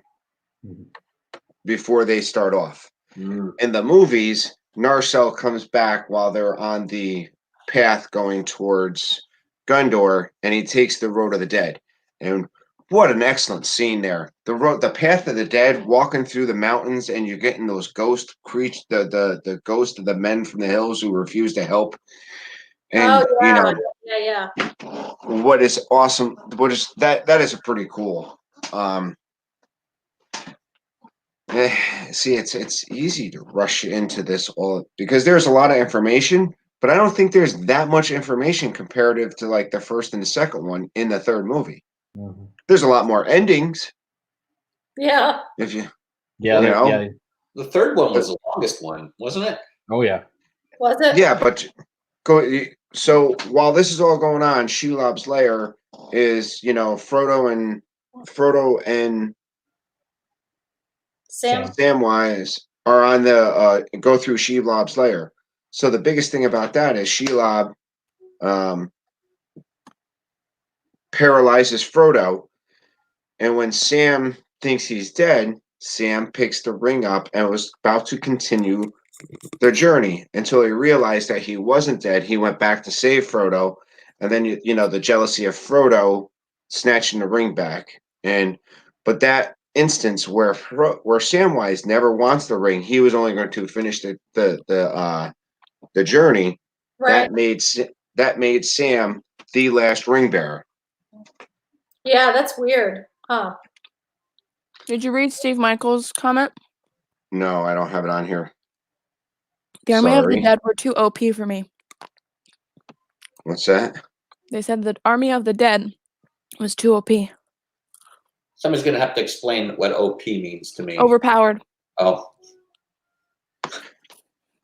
[SPEAKER 5] before they start off. In the movies, Narsil comes back while they're on the path going towards Gondor, and he takes the road of the dead. And what an excellent scene there! The path of the dead, walking through the mountains, and you're getting those ghost creatures, the ghost of the men from the hills who refuse to help. And
[SPEAKER 2] yeah.
[SPEAKER 5] what is awesome? What is that? That is pretty cool. See, it's easy to rush into this all because there's a lot of information, but I don't think there's that much information comparative to like the first and the second one in the third movie.
[SPEAKER 4] Mm-hmm.
[SPEAKER 5] There's a lot more endings.
[SPEAKER 2] Yeah.
[SPEAKER 5] If you,
[SPEAKER 3] The third one was the longest one, wasn't it?
[SPEAKER 4] Oh yeah.
[SPEAKER 2] Was it?
[SPEAKER 5] Yeah, but So while this is all going on, Shelob's lair is, Frodo and
[SPEAKER 2] Sam.
[SPEAKER 5] Samwise are on the go through Shelob's lair. So the biggest thing about that is Shelob paralyzes Frodo, and when Sam thinks he's dead, Sam picks the ring up and was about to continue their journey until he realized that he wasn't dead. He went back to save Frodo, and then the jealousy of Frodo snatching the ring back. But that instance where Samwise never wants the ring, he was only going to finish the journey.
[SPEAKER 2] Right.
[SPEAKER 5] That made Sam the last ring bearer.
[SPEAKER 2] Yeah, that's weird, huh?
[SPEAKER 1] Did you read Steve Michaels' comment?
[SPEAKER 5] No, I don't have it on here.
[SPEAKER 1] The Army of the
[SPEAKER 5] Sorry.
[SPEAKER 1] Dead were too OP for me.
[SPEAKER 5] What's that?
[SPEAKER 1] They said the Army of the Dead was too OP.
[SPEAKER 3] Somebody's going to have to explain what OP means to me.
[SPEAKER 1] Overpowered.
[SPEAKER 3] Oh.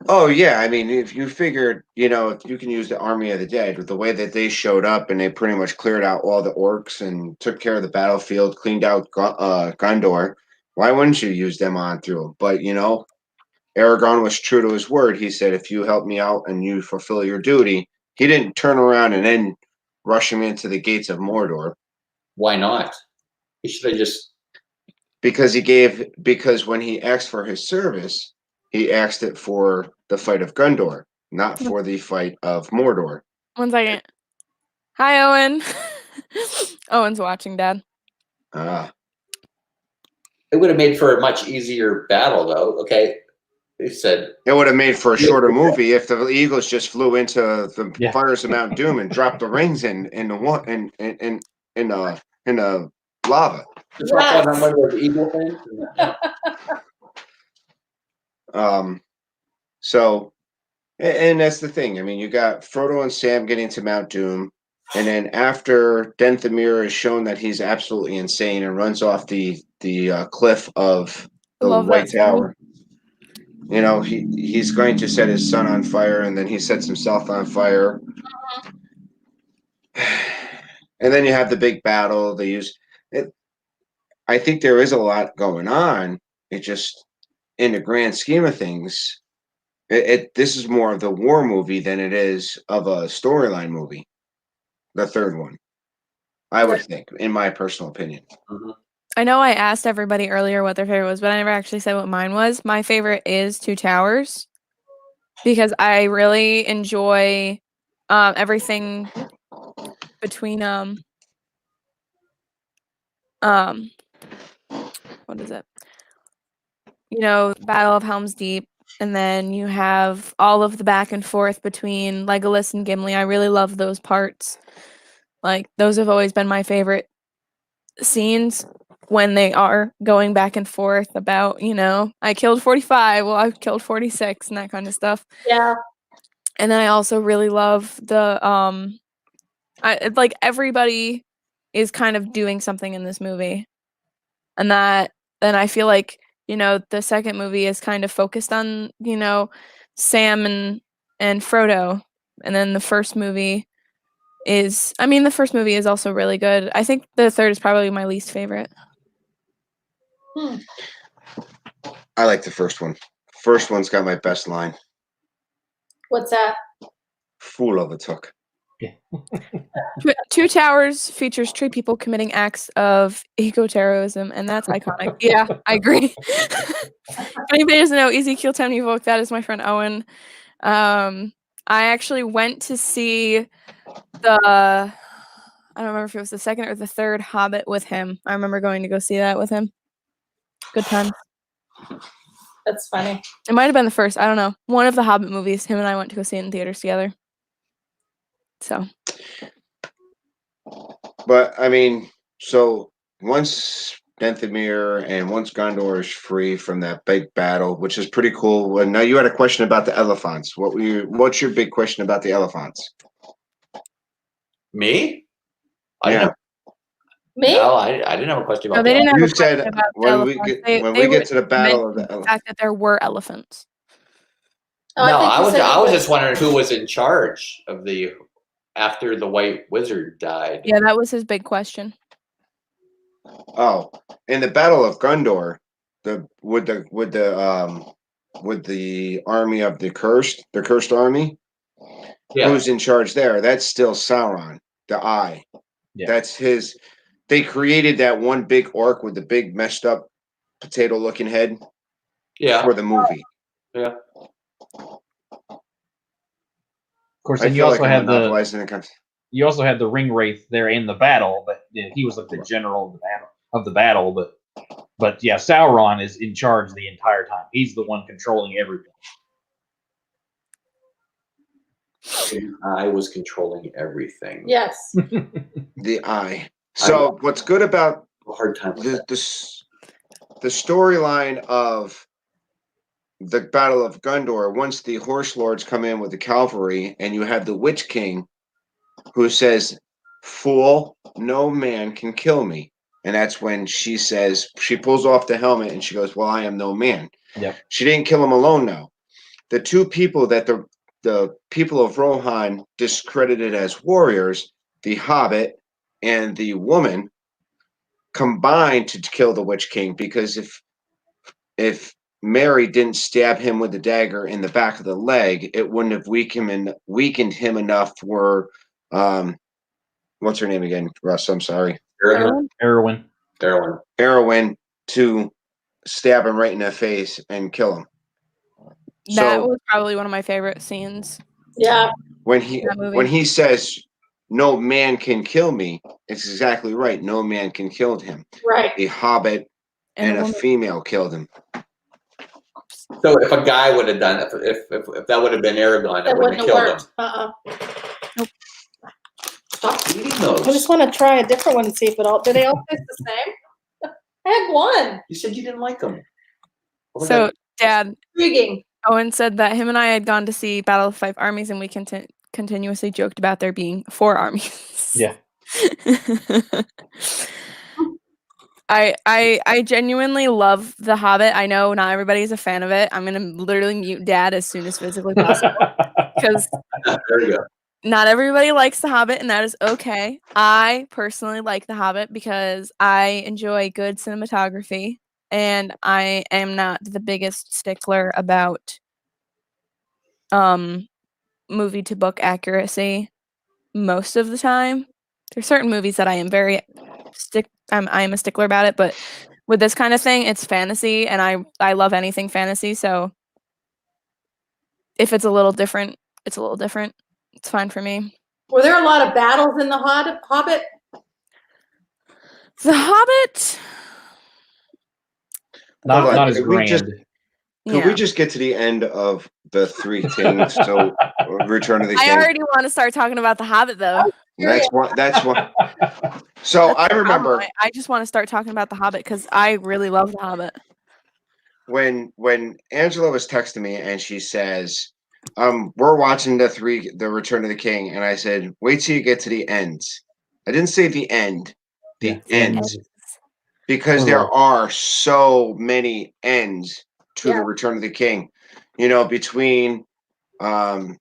[SPEAKER 5] Oh yeah, I mean, if you figured, if you can use the Army of the Dead with the way that they showed up and they pretty much cleared out all the orcs and took care of the battlefield, cleaned out Gondor, why wouldn't you use them on through? But Aragorn was true to his word. He said, "If you help me out and you fulfill your duty," he didn't turn around and then rush him into the gates of Mordor.
[SPEAKER 3] Why not? He should have just.
[SPEAKER 5] Because when he asked for his service, he asked it for the fight of Gondor, not for the fight of Mordor.
[SPEAKER 1] 1 second. Hi, Owen. Owen's watching, Dad.
[SPEAKER 5] Ah.
[SPEAKER 3] It would have made for a much easier battle, though. Okay, he said
[SPEAKER 5] it would have made for a shorter movie if the Eagles just flew into the fires of Mount Doom and dropped the rings in the lava. So, and that's the thing. I mean, you got Frodo and Sam getting to Mount Doom, and then after Denthemir is shown that he's absolutely insane and runs off the cliff of the White Tower. He's going to set his son on fire, and then he sets himself on fire. And then you have the big battle. They use it. I think there is a lot going on. It just, in the grand scheme of things, this is more of the war movie than it is of a storyline movie. The third one, I would think, in my personal opinion.
[SPEAKER 3] Mm-hmm.
[SPEAKER 1] I know I asked everybody earlier what their favorite was, but I never actually said what mine was. My favorite is Two Towers because I really enjoy everything between what is it? Battle of Helm's Deep, and then you have all of the back and forth between Legolas and Gimli. I really love those parts. Like, those have always been my favorite scenes when they are going back and forth about, I killed 45, well, I killed 46, and that kind of stuff.
[SPEAKER 2] Yeah.
[SPEAKER 1] And then I also really love the, like, everybody is kind of doing something in this movie. And then I feel like, the second movie is kind of focused on, Sam and Frodo. And then the first movie is also really good. I think the third is probably my least favorite.
[SPEAKER 5] I like the first one. First one's got my best line.
[SPEAKER 2] What's that?
[SPEAKER 5] Fool overtook.
[SPEAKER 1] Two Towers features tree people committing acts of eco-terrorism, and that's iconic. Yeah, I agree. If anybody doesn't know, Ezekiel Temnivoke, that is my friend Owen. I actually went to see I don't remember if it was the second or the third Hobbit with him. I remember going to go see that with him. Good time.
[SPEAKER 2] That's funny.
[SPEAKER 1] It might have been the first. I don't know. One of the Hobbit movies. Him and I went to go see it in theaters together. So.
[SPEAKER 5] But, I mean, so once Denthemir and once Gondor is free from that big battle, which is pretty cool. Well, now you had a question about the elephants. What's your big question about the elephants?
[SPEAKER 3] Me?
[SPEAKER 5] Yeah.
[SPEAKER 2] Me?
[SPEAKER 3] No, I didn't have a question about
[SPEAKER 1] they didn't have
[SPEAKER 5] You
[SPEAKER 1] a question
[SPEAKER 5] said
[SPEAKER 1] about
[SPEAKER 5] when
[SPEAKER 1] the
[SPEAKER 5] we
[SPEAKER 1] elephants.
[SPEAKER 5] get to the battle of the
[SPEAKER 1] fact that there were elephants.
[SPEAKER 2] Oh,
[SPEAKER 3] No,
[SPEAKER 2] think
[SPEAKER 3] I
[SPEAKER 2] you
[SPEAKER 3] was
[SPEAKER 2] said
[SPEAKER 3] I
[SPEAKER 2] it
[SPEAKER 3] was just wondering who was in charge of the after the White Wizard died.
[SPEAKER 1] Yeah, that was his big question.
[SPEAKER 5] Oh, in the Battle of Gondor, with the army of the cursed army,
[SPEAKER 3] Yeah.
[SPEAKER 5] who's in charge there? That's still Sauron, the Eye.
[SPEAKER 4] Yeah.
[SPEAKER 5] That's his. They created that one big orc with the big messed up potato-looking head
[SPEAKER 3] Yeah.
[SPEAKER 5] for the movie.
[SPEAKER 3] Yeah.
[SPEAKER 4] Of course,
[SPEAKER 5] I
[SPEAKER 4] and you
[SPEAKER 5] feel
[SPEAKER 4] also
[SPEAKER 5] like I'm
[SPEAKER 4] had the
[SPEAKER 5] monopolizing the.
[SPEAKER 4] you also had the ring wraith there in the battle, but he was like the general of the battle. But yeah, Sauron is in charge the entire time. He's the one controlling everything.
[SPEAKER 3] I was controlling everything.
[SPEAKER 2] Yes.
[SPEAKER 5] The Eye. So what's good about
[SPEAKER 3] A hard time with that.
[SPEAKER 5] the storyline of the Battle of Gondor, once the Horse Lords come in with the cavalry, and you have the Witch King, who says, "Fool, no man can kill me," and that's when she says she pulls off the helmet and she goes, "Well, I am no man."
[SPEAKER 4] Yep.
[SPEAKER 5] She didn't kill him alone, though. The two people that the people of Rohan discredited as warriors, the Hobbit and the woman, combined to kill the Witch King, because if Mary didn't stab him with the dagger in the back of the leg, it wouldn't have weakened him enough for what's her name again, Russ? I'm sorry.
[SPEAKER 3] Aragorn?
[SPEAKER 4] Erwin.
[SPEAKER 5] Arwen to stab him right in the face and kill him.
[SPEAKER 1] That
[SPEAKER 5] So
[SPEAKER 1] was probably one of my favorite scenes.
[SPEAKER 2] Yeah.
[SPEAKER 5] when
[SPEAKER 1] in that movie.
[SPEAKER 5] he says no man can kill me, it's exactly right. No man can kill him.
[SPEAKER 2] Right.
[SPEAKER 5] A hobbit and a
[SPEAKER 1] woman.
[SPEAKER 5] female killed him.
[SPEAKER 3] So if a guy would have done, if that would have been Aragorn,
[SPEAKER 2] That
[SPEAKER 3] it wouldn't have killed him.
[SPEAKER 2] Nope.
[SPEAKER 3] Stop eating those.
[SPEAKER 2] I just want to try a different one and see if it all. Do they all taste the same? I had one.
[SPEAKER 3] You said you didn't like them.
[SPEAKER 1] So, Dad,
[SPEAKER 2] Intriguing.
[SPEAKER 1] Owen said that him and I had gone to see Battle of Five Armies, and we continuously joked about there being 4 armies.
[SPEAKER 4] Yeah.
[SPEAKER 1] I genuinely love The Hobbit. I know not everybody's a fan of it. I'm gonna literally mute Dad as soon as physically possible because
[SPEAKER 3] there you go.
[SPEAKER 1] not everybody likes The Hobbit, and that is okay. I personally like The Hobbit because I enjoy good cinematography, and I am not the biggest stickler about movie to book accuracy most of the time. There's certain movies that I am very I am a stickler about it, but with this kind of thing, it's fantasy, and I love anything fantasy, so if it's a little different, it's a little different. It's fine for me.
[SPEAKER 2] Were there a lot of battles in the Hobbit?
[SPEAKER 1] The Hobbit.
[SPEAKER 4] Not as
[SPEAKER 5] Could we
[SPEAKER 4] grand.
[SPEAKER 5] we just get to the end of the 3 things? So Return of the King.
[SPEAKER 1] I already want to start talking about The Hobbit, though.
[SPEAKER 5] That's one. So I remember
[SPEAKER 1] I just want to start talking about The Hobbit because I really love The Hobbit.
[SPEAKER 5] when Angela was texting me and she says, we're watching the Return of the King, and I said, wait till you get to the ends. I didn't say the end, the ends. Because there are so many ends to the Return of the King. You know, between the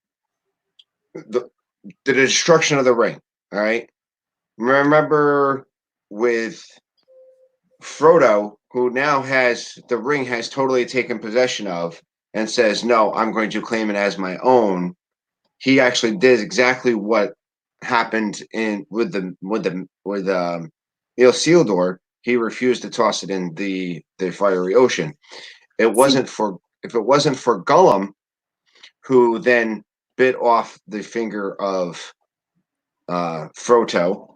[SPEAKER 5] destruction of the ring, all right? Remember with Frodo, who now has the ring has totally taken possession of and says, "No, I'm going to claim it as my own." He actually did exactly what happened with Isildur. He refused to toss it in the fiery ocean. If it wasn't for Gollum, who then bit off the finger of Frodo,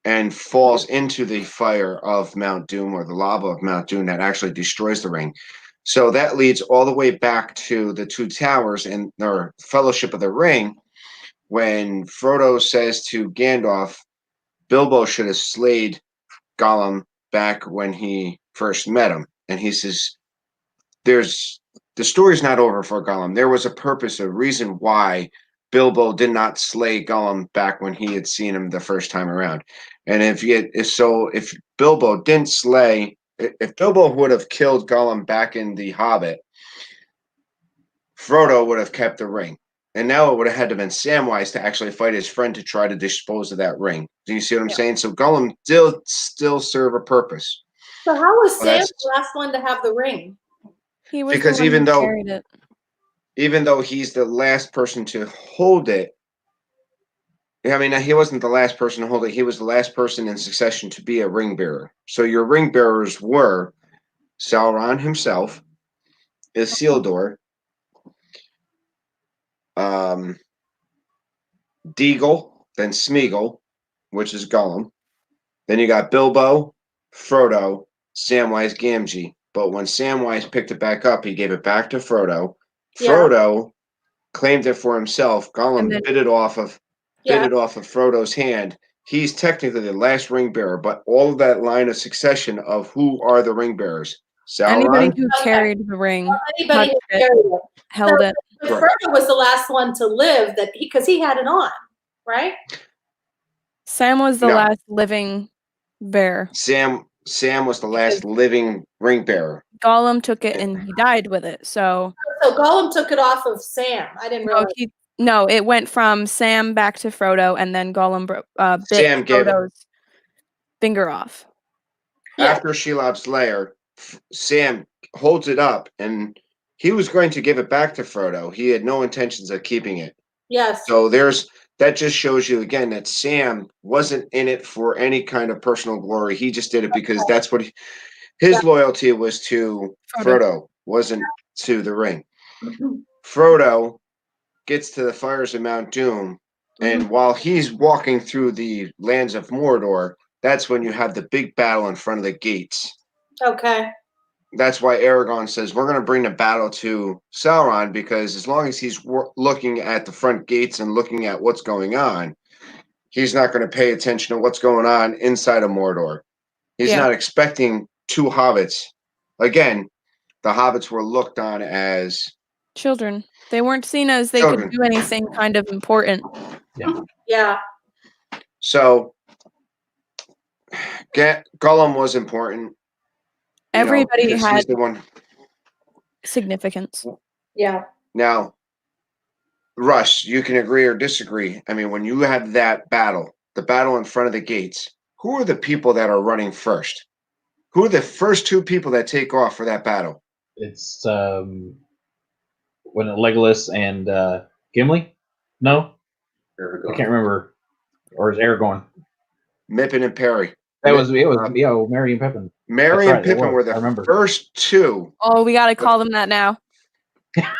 [SPEAKER 5] and falls into the fire of Mount Doom, or the lava of Mount Doom that actually destroys the ring. So that leads all the way back to the Two Towers and their Fellowship of the Ring, when Frodo says to Gandalf, Bilbo should have slayed Gollum back when he first met him. And he says, the story's not over for Gollum. There was a purpose, a reason why Bilbo did not slay Gollum back when he had seen him the first time around. And if Bilbo didn't slay, if Bilbo would have killed Gollum back in The Hobbit, Frodo would have kept the ring. And now it would have had to been Samwise to actually fight his friend to try to dispose of that ring. Do you see what I'm saying? So Gollum still serve a purpose.
[SPEAKER 2] So how was
[SPEAKER 5] Well,
[SPEAKER 2] Sam the last one to have the ring?
[SPEAKER 1] He was
[SPEAKER 5] because
[SPEAKER 1] the one who carried it.
[SPEAKER 5] even though he's the last person to hold it, I mean, he wasn't the last person to hold it. He was the last person in succession to be a ring bearer. So your ring bearers were Sauron himself, Isildur, Deagle, then Smeagol, which is Gollum. Then you got Bilbo, Frodo, Samwise Gamgee. But when Samwise picked it back up, he gave it back to Frodo.
[SPEAKER 2] Yeah.
[SPEAKER 5] Frodo claimed it for himself. Gollum
[SPEAKER 1] And then-
[SPEAKER 5] bit it off of Frodo's hand. He's technically the last ring bearer, but all of that line of succession of who are the ring bearers?
[SPEAKER 1] Anybody
[SPEAKER 5] Sauron,
[SPEAKER 1] who carried the ring,
[SPEAKER 2] Anybody
[SPEAKER 1] touched
[SPEAKER 2] who
[SPEAKER 1] it,
[SPEAKER 2] carried it.
[SPEAKER 1] held it.
[SPEAKER 2] But
[SPEAKER 5] Correct.
[SPEAKER 2] Frodo was the last one to live because he had it on, right?
[SPEAKER 1] Sam was the
[SPEAKER 5] No.
[SPEAKER 1] last living bear.
[SPEAKER 5] Sam was the last living ring bearer.
[SPEAKER 1] Gollum took it and he died with it. So
[SPEAKER 2] So Gollum took it off of Sam. I didn't realize.
[SPEAKER 1] no, it went from Sam back to Frodo, and then Gollum bit
[SPEAKER 5] Sam gave it.
[SPEAKER 1] Frodo's finger off.
[SPEAKER 2] Yeah.
[SPEAKER 5] After Shelob's lair, Sam holds it up, and he was going to give it back to Frodo. He had no intentions of keeping it.
[SPEAKER 2] Yes.
[SPEAKER 5] So that just shows you again that Sam wasn't in it for any kind of personal glory. He just did it because that's what his loyalty was to. Frodo wasn't to the ring. Frodo gets to the fires of Mount Doom, and while he's walking through the lands of Mordor, that's when you have the big battle in front of the gates.
[SPEAKER 2] Okay.
[SPEAKER 5] That's why Aragorn says we're going to bring the battle to Sauron, because as long as he's looking at the front gates and looking at what's going on, he's not going to pay attention to what's going on inside of Mordor. He's not expecting two hobbits. Again, the hobbits were looked on as
[SPEAKER 1] children. They weren't seen as they
[SPEAKER 5] children.
[SPEAKER 1] could do anything kind of important.
[SPEAKER 2] Yeah.
[SPEAKER 5] So Gollum was important.
[SPEAKER 1] Everybody had
[SPEAKER 5] he's the one.
[SPEAKER 1] significance.
[SPEAKER 2] Yeah.
[SPEAKER 5] Now, Russ, you can agree or disagree. I mean, when you have that battle, the battle in front of the gates, who are the people that are running first? Who are the first two people that take off for that battle?
[SPEAKER 4] It's when Legolas and Gimli. No, I can't remember. Or is Aragorn?
[SPEAKER 5] Mippin and Perry.
[SPEAKER 4] It was Merry and Pippin.
[SPEAKER 5] Merry and Pippin were the first two.
[SPEAKER 1] Oh, we got to call them that now.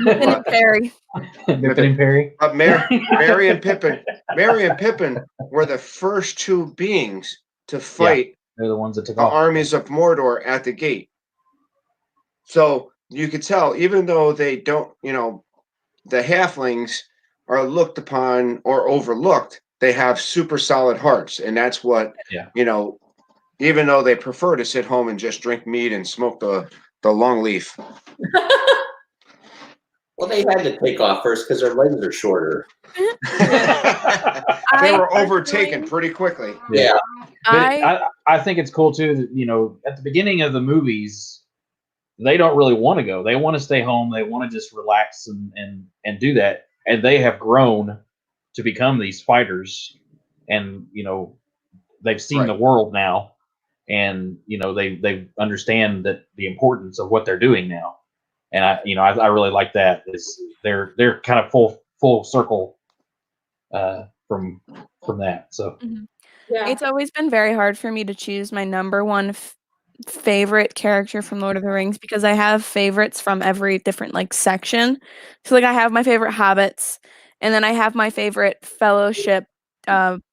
[SPEAKER 1] Mippin and Perry.
[SPEAKER 4] Mippin and Perry.
[SPEAKER 5] But Merry and Pippin were the first two beings to fight.
[SPEAKER 4] They're the ones that took
[SPEAKER 5] the
[SPEAKER 4] off.
[SPEAKER 5] armies of Mordor at the gate. So you could tell, even though they don't, the halflings are looked upon or overlooked, they have super solid hearts. And that's what, even though they prefer to sit home and just drink meat and smoke the long leaf.
[SPEAKER 3] Well, they had to take off first because their legs are shorter.
[SPEAKER 5] They were overtaken pretty quickly.
[SPEAKER 3] Yeah.
[SPEAKER 4] I think it's cool too that, at the beginning of the movies, they don't really want to go. They want to stay home. They want to just relax and do that. And they have grown to become these fighters, and they've seen the world now, and they understand that the importance of what they're doing now. And I really like that. Is they're kind of full circle from that. So
[SPEAKER 1] It's always been very hard for me to choose my number one favorite character from Lord of the Rings, because I have favorites from every different section. So I have my favorite hobbits, and then I have my favorite fellowship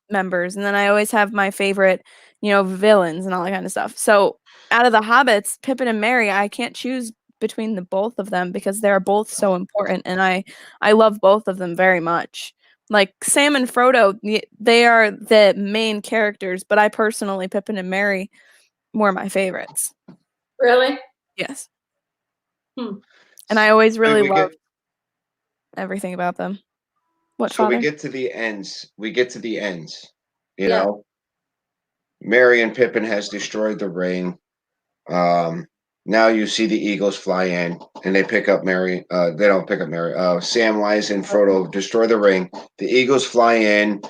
[SPEAKER 1] members, and then I always have my favorite villains and all that kind of stuff. So out of the hobbits, Pippin and Merry, I can't choose between the both of them because they're both so important, and I love both of them very much. Like Sam and Frodo, they are the main characters, but I personally, Pippin and Merry, more my favorites.
[SPEAKER 2] Really?
[SPEAKER 1] Yes. And I always really love everything about them.
[SPEAKER 5] We get to the ends. Merry and Pippin has destroyed the ring. now you see the Eagles fly in, and they pick up Mary. They don't pick up Mary. Samwise and Frodo destroy the ring. The Eagles fly in.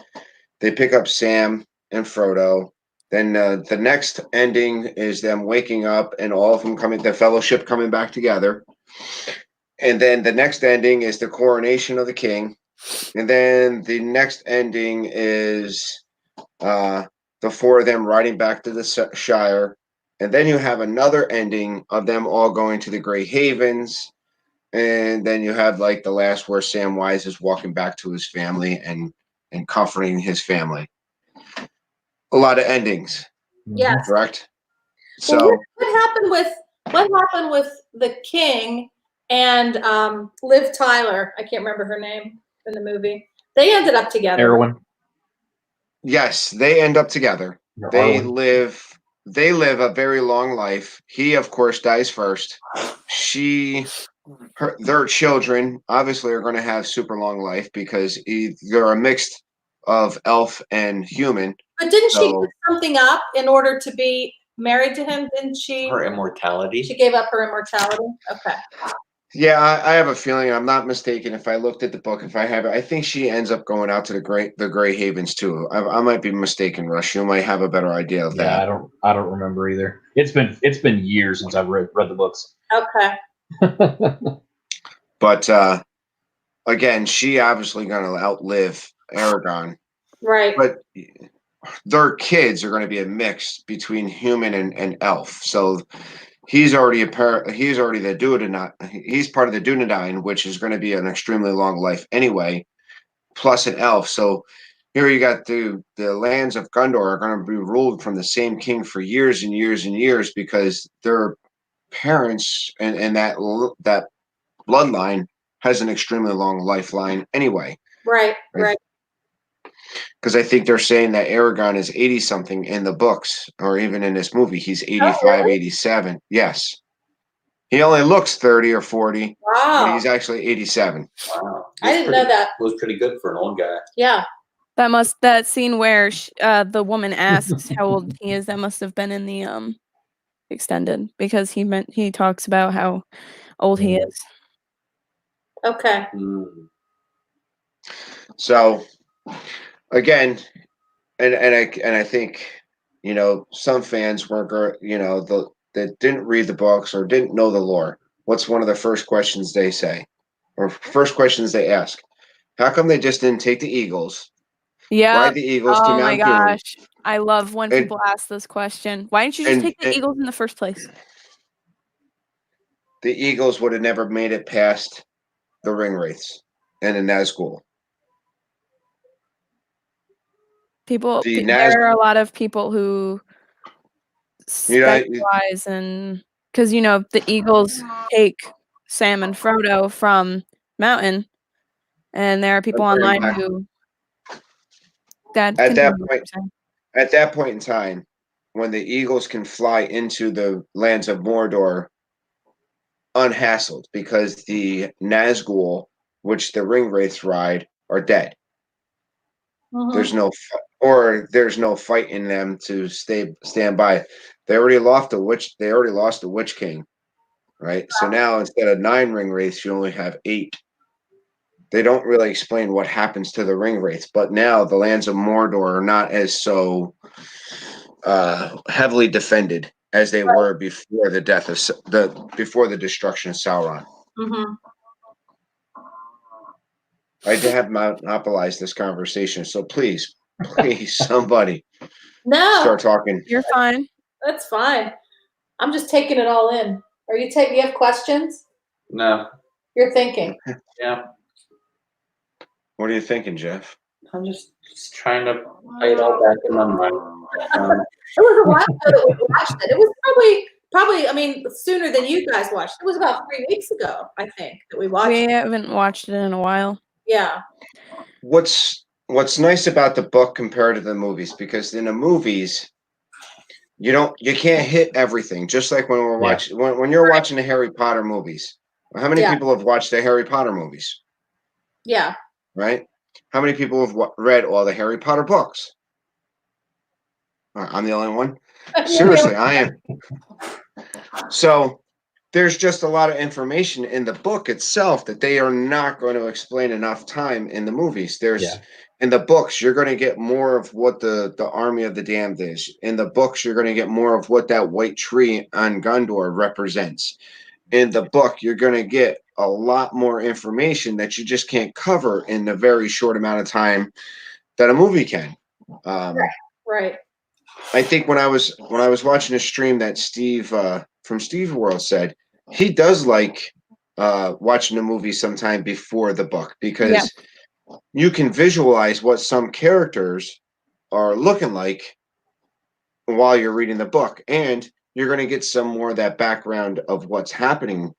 [SPEAKER 5] They pick up Sam and Frodo. Then the next ending is them waking up and all of them coming, the Fellowship coming back together. And then the next ending is the coronation of the king. And then the next ending is the four of them riding back to the Shire. And then you have another ending of them all going to the Grey Havens. And then you have like the last where Samwise is walking back to his family and comforting his family. A lot of endings.
[SPEAKER 2] Yes.
[SPEAKER 5] Correct.
[SPEAKER 2] Well,
[SPEAKER 5] So
[SPEAKER 2] what happened with the king and Liv Tyler? I can't remember her name in the movie. They ended up together.
[SPEAKER 4] Erwin.
[SPEAKER 5] yes, they end up together.
[SPEAKER 4] Or
[SPEAKER 5] They
[SPEAKER 4] Arwen.
[SPEAKER 5] live a very long life. He, of course, dies first. Their children obviously are going to have super long life because they're a mix of elf and human.
[SPEAKER 2] But didn't she
[SPEAKER 5] So-
[SPEAKER 2] give something up in order to be married to him? Didn't she?
[SPEAKER 3] Her immortality.
[SPEAKER 2] She gave up her immortality. Okay.
[SPEAKER 5] Yeah, I have a feeling. I'm not mistaken. If I looked at the book, if I have it, I think she ends up going out to the Grey Havens too. I might be mistaken, Rush. You might have a better idea of
[SPEAKER 4] Yeah,
[SPEAKER 5] that.
[SPEAKER 4] I don't remember either. It's been years since I've read the books.
[SPEAKER 2] Okay.
[SPEAKER 5] But again, she obviously going to outlive Aragon.
[SPEAKER 2] Right.
[SPEAKER 5] But their kids are going to be a mix between human and elf. So he's already he's already the Dunedain. He's part of the Dunedain, which is going to be an extremely long life anyway, plus an elf. So here you got the lands of Gondor are going to be ruled from the same king for years and years and years because their parents and that bloodline has an extremely long lifeline anyway.
[SPEAKER 2] Right. Right.
[SPEAKER 5] Because I think they're saying that Aragon is 80 something in the books or even in this movie. He's 85,
[SPEAKER 2] really?
[SPEAKER 5] 87. Yes. He only looks 30 or 40, but
[SPEAKER 2] Wow.
[SPEAKER 5] he's actually 87.
[SPEAKER 3] Wow.
[SPEAKER 2] I didn't know that.
[SPEAKER 3] Was pretty good for an old guy.
[SPEAKER 2] Yeah.
[SPEAKER 1] That scene where the woman asks how old he is, that must have been in the extended because he talks about how old he is.
[SPEAKER 2] Okay.
[SPEAKER 3] Mm.
[SPEAKER 5] So again, and I think, you know, some fans weren't, you know, that didn't read the books or didn't know the lore. What's one of the first questions they say, or first questions they ask? How come they just didn't take the Eagles?
[SPEAKER 1] Yeah.
[SPEAKER 5] Why the Eagles to
[SPEAKER 1] Oh my
[SPEAKER 5] Mount Doom?
[SPEAKER 1] gosh. I love when
[SPEAKER 5] And-
[SPEAKER 1] people ask this question. Why didn't you just take the Eagles in the first place?
[SPEAKER 5] The Eagles would have never made it past the ring wraiths and the Nazgul.
[SPEAKER 1] There are a lot of people who specialize in, because the Eagles take Sam and Frodo from Mountain, and there are people online who
[SPEAKER 5] at that point in time, when the Eagles can fly into the lands of Mordor unhassled, because the Nazgul, which the ring wraiths ride, are dead.
[SPEAKER 2] Mhm.
[SPEAKER 5] There's no fight in them to stand by. They already lost the Witch King, right? So now instead of 9 ring wraiths, you only have 8. They don't really explain what happens to the ring wraiths, but now the lands of Mordor are not as so heavily defended as they were before the death of before the destruction of Sauron.
[SPEAKER 2] Mm-hmm.
[SPEAKER 5] I have monopolized this conversation, so please, somebody start talking.
[SPEAKER 1] You're fine.
[SPEAKER 2] That's fine. I'm just taking it all in. Are you taking? You have questions?
[SPEAKER 3] No.
[SPEAKER 2] You're thinking.
[SPEAKER 3] Yeah.
[SPEAKER 5] What are you thinking, Jeff?
[SPEAKER 3] I'm just trying to play it all back in my mind.
[SPEAKER 2] It was a while ago that we watched it. It was probably. I mean, sooner than you guys watched. It was about 3 weeks ago, I think, that we watched.
[SPEAKER 1] We
[SPEAKER 2] it.
[SPEAKER 1] haven't watched it in a while.
[SPEAKER 2] Yeah.
[SPEAKER 5] What's nice about the book compared to the movies, because in the movies you can't hit everything, just like when we're watching when you're watching the Harry Potter movies. How many people have watched the Harry Potter movies?
[SPEAKER 2] Yeah.
[SPEAKER 5] Right? How many people have read all the Harry Potter books? I'm the only one. Seriously, I am. So there's just a lot of information in the book itself that they are not going to explain enough time in the movies. In the books, you're going to get more of what the Army of the Damned is. In the books, you're going to get more of what that white tree on Gondor represents. In the book, you're going to get a lot more information that you just can't cover in the very short amount of time that a movie can.
[SPEAKER 2] Right.
[SPEAKER 5] I think when I was watching a stream that Steve from Steve World said he does like watching a movie sometime before the book because you can visualize what some characters are looking like while you're reading the book, and you're going to get some more of that background of what's happening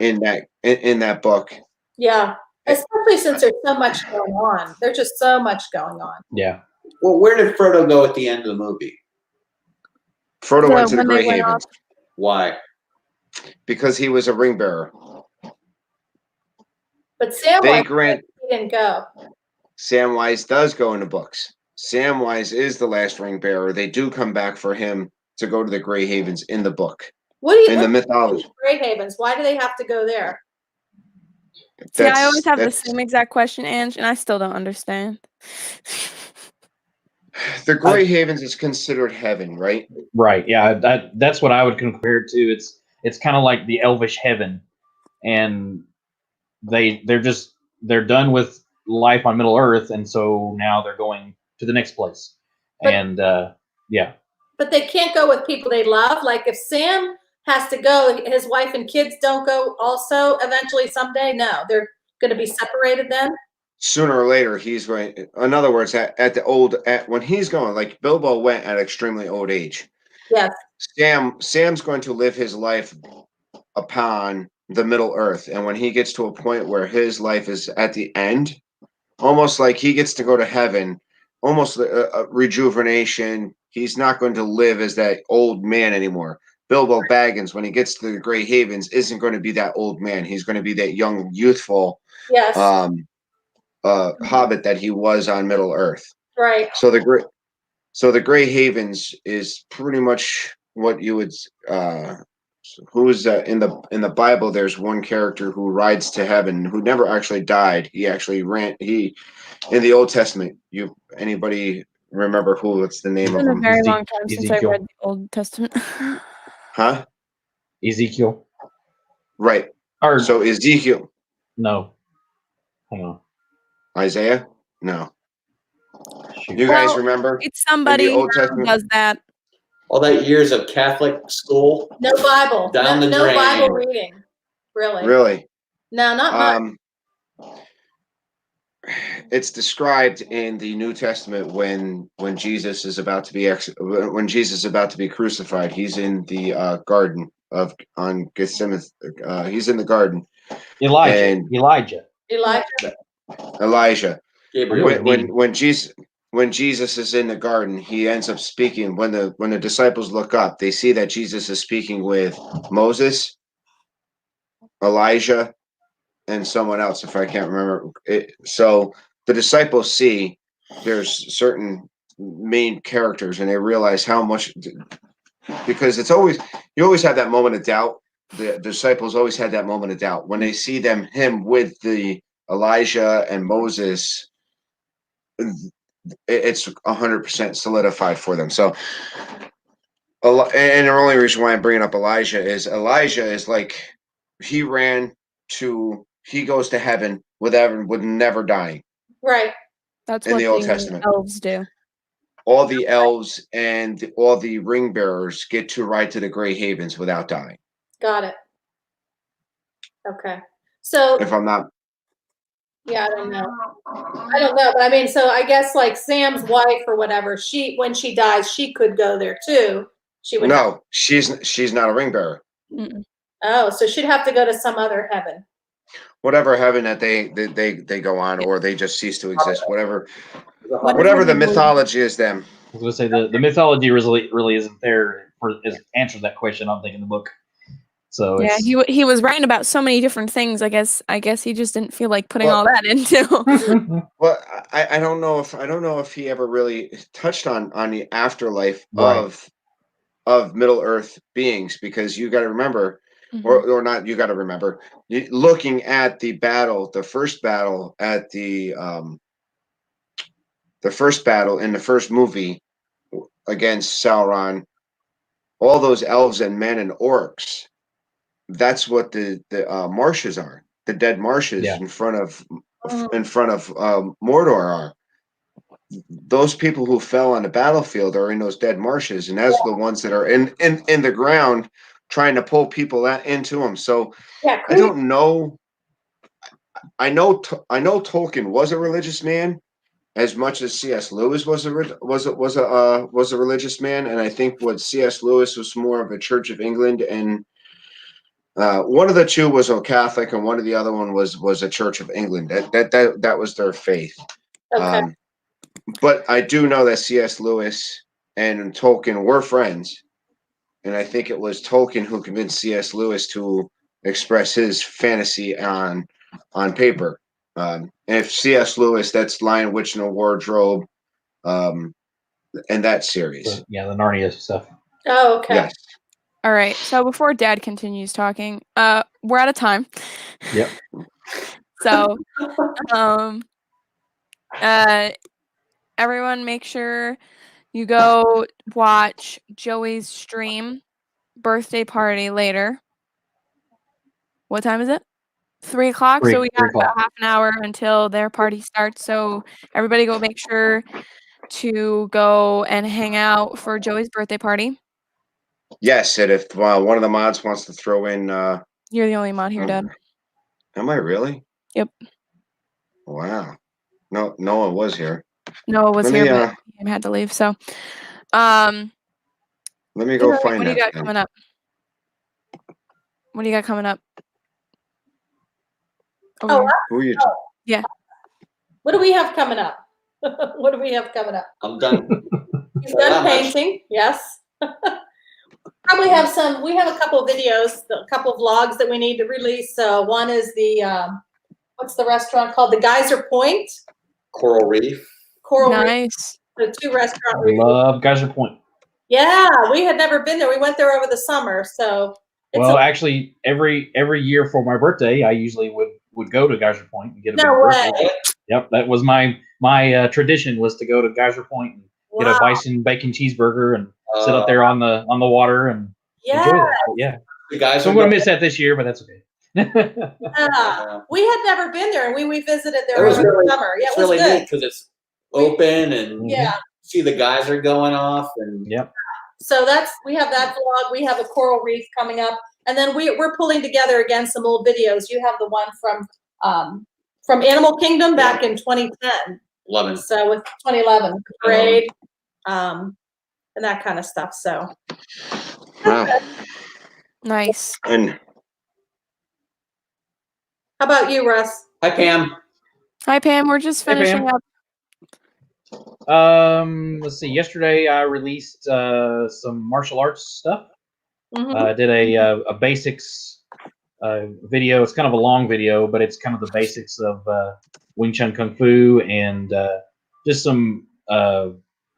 [SPEAKER 5] in that book.
[SPEAKER 2] Yeah. Especially since there's so much going on. There's just so much going on.
[SPEAKER 4] Yeah.
[SPEAKER 3] Well, where did Frodo go at the end of the movie?
[SPEAKER 5] Frodo went to the Grey Havens.
[SPEAKER 3] Why?
[SPEAKER 5] Because he was a ring bearer.
[SPEAKER 2] But Samwise didn't go.
[SPEAKER 5] Samwise does go in the books. Samwise is the last ring bearer. They do come back for him to go to the Grey Havens in the book. In the mythology.
[SPEAKER 2] Grey Havens. Why do they have to go there?
[SPEAKER 1] See, I always have the same exact question, Ange, and I still don't understand.
[SPEAKER 5] The Grey Havens is considered heaven, right?
[SPEAKER 4] Right. Yeah. That's what I would compare it to. It's kind of like the Elvish heaven, and they're done with life on Middle Earth, and so now they're going to the next place.
[SPEAKER 2] But they can't go with people they love. Like if Sam has to go, his wife and kids don't go also eventually someday. No, they're going to be separated then.
[SPEAKER 5] Sooner or later, he's going. In other words, when he's going, like Bilbo went at extremely old age.
[SPEAKER 2] Yes.
[SPEAKER 5] Sam's going to live his life upon the Middle Earth, and when he gets to a point where his life is at the end, almost like he gets to go to heaven, almost a rejuvenation. He's not going to live as that old man anymore. Bilbo Baggins, when he gets to the Grey Havens, isn't going to be that old man. He's going to be that young, youthful hobbit that he was on Middle Earth.
[SPEAKER 2] Right.
[SPEAKER 5] So the Grey Havens is pretty much what you would. Who is in the Bible? There's one character who rides to heaven who never actually died. He actually ran. He in the Old Testament. Anybody remember who? What's the name of him?
[SPEAKER 1] It's been a very long time since I read the Old Testament.
[SPEAKER 5] Huh?
[SPEAKER 4] Ezekiel.
[SPEAKER 5] Right. So Ezekiel.
[SPEAKER 4] No. Hang on.
[SPEAKER 5] Isaiah? No. You guys remember?
[SPEAKER 1] It's somebody who does that.
[SPEAKER 3] All that years of Catholic school.
[SPEAKER 2] No Bible.
[SPEAKER 3] Down the drain.
[SPEAKER 2] No Bible reading. Really?
[SPEAKER 5] Really?
[SPEAKER 2] No, not much.
[SPEAKER 5] It's described in the New Testament when Jesus is about to be crucified. He's in the garden on Gethsemane. He's in the garden.
[SPEAKER 4] Elijah.
[SPEAKER 5] When Jesus is in the garden, he ends up speaking. When the disciples look up, they see that Jesus is speaking with Moses, Elijah, and someone else, if I can't remember it. So the disciples see there's certain main characters, and they realize how much, because you always have that moment of doubt. The disciples always had that moment of doubt when they see him with the Elijah and Moses. It's 100% solidified for them. So, and the only reason why I'm bringing up Elijah is like he goes to heaven with never dying.
[SPEAKER 2] Right.
[SPEAKER 1] That's
[SPEAKER 5] in
[SPEAKER 1] what
[SPEAKER 5] the Old Testament.
[SPEAKER 1] Elves do.
[SPEAKER 5] All the elves and all the ring bearers get to ride to the Grey Havens without dying.
[SPEAKER 2] Got it. Okay. So
[SPEAKER 5] if I'm not.
[SPEAKER 2] Yeah, I don't know. But I mean, so I guess like Sam's wife or whatever, when she dies, she could go there too. She would.
[SPEAKER 5] No, she's not a ring bearer.
[SPEAKER 1] Mm-mm.
[SPEAKER 2] Oh, so she'd have to go to some other heaven.
[SPEAKER 5] Whatever heaven that they go on, or they just cease to exist. Whatever the mythology is, them.
[SPEAKER 4] I was going to say the mythology really isn't there for answer that question. I'm thinking the book. So
[SPEAKER 1] yeah, he was writing about so many different things. I guess he just didn't feel like putting all that into.
[SPEAKER 5] Well, I don't know if he ever really touched on the afterlife
[SPEAKER 4] right.
[SPEAKER 5] of Middle Earth beings, because you got to remember or not. You got to remember, looking at the battle, the first battle at the first battle in the first movie against Sauron, all those elves and men and orcs. That's what the marshes are. The dead marshes in front of Mordor are. Those people who fell on the battlefield are in those dead marshes, and that's the ones that are in the ground trying to pull people into them. So I don't know. I know Tolkien was a religious man, as much as C.S. Lewis was a religious man, and I think what C.S. Lewis was more of a Church of England, and one of the two was a Catholic, and one of the other one was a Church of England. That was their faith.
[SPEAKER 2] Okay.
[SPEAKER 5] But I do know that C.S. Lewis and Tolkien were friends, and I think it was Tolkien who convinced C.S. Lewis to express his fantasy on paper. And if C.S. Lewis, that's Lion, Witch, and a Wardrobe, and that series.
[SPEAKER 4] The Narnia stuff.
[SPEAKER 2] Oh, okay.
[SPEAKER 5] Yes.
[SPEAKER 1] All right. So before Dad continues talking, we're out of time.
[SPEAKER 4] Yep.
[SPEAKER 1] So, everyone, make sure you go watch Joey's stream birthday party later. What time is it? 3 o'clock. So we got about half an hour until their party starts. So everybody go make sure to go and hang out for Joey's birthday party.
[SPEAKER 5] Yes, and if one of the mods wants to throw in,
[SPEAKER 1] you're the only mod here, Dad.
[SPEAKER 5] Am I really?
[SPEAKER 1] Yep.
[SPEAKER 5] Wow. No, Noah was here.
[SPEAKER 1] Noah was here, but he had to leave. So,
[SPEAKER 5] let me go find
[SPEAKER 1] what do you got coming up? What do you got coming up?
[SPEAKER 5] Who are you?
[SPEAKER 1] Yeah.
[SPEAKER 2] What do we have coming up? What do we have coming up?
[SPEAKER 3] I'm done.
[SPEAKER 2] He's done painting. Yes. Probably have some. We have a couple of videos, a couple of vlogs that we need to release. One is the what's the restaurant called? The Geyser Point.
[SPEAKER 3] Coral Reef.
[SPEAKER 1] Nice.
[SPEAKER 2] The 2 restaurant.
[SPEAKER 4] Love Geyser Point.
[SPEAKER 2] Yeah, we had never been there. We went there over the summer. So.
[SPEAKER 4] Well, actually, every year for my birthday, I usually would go to Geyser Point and get a big birthday. Yep, that was my tradition, was to go to Geyser Point and get a bison bacon cheeseburger and sit up there on the water and enjoy that. But yeah, so I'm going to miss that this year, but that's okay.
[SPEAKER 2] We had never been there, and we visited there over the summer. Yeah, it was
[SPEAKER 3] really
[SPEAKER 2] good
[SPEAKER 3] neat because it's open and see the geyser going off and
[SPEAKER 2] So we have that vlog. We have a coral reef coming up, and then we're pulling together again some old videos. You have the one from Animal Kingdom back in 2010.
[SPEAKER 3] 11.
[SPEAKER 2] So with 2011 parade, and that kind of stuff. So
[SPEAKER 1] nice.
[SPEAKER 5] And
[SPEAKER 2] how about you, Russ?
[SPEAKER 3] Hi, Pam.
[SPEAKER 1] Hi, Pam. We're just finishing up.
[SPEAKER 4] Let's see. Yesterday, I released some martial arts stuff. I did a basics video. It's kind of a long video, but it's kind of the basics of Wing Chun Kung Fu and just some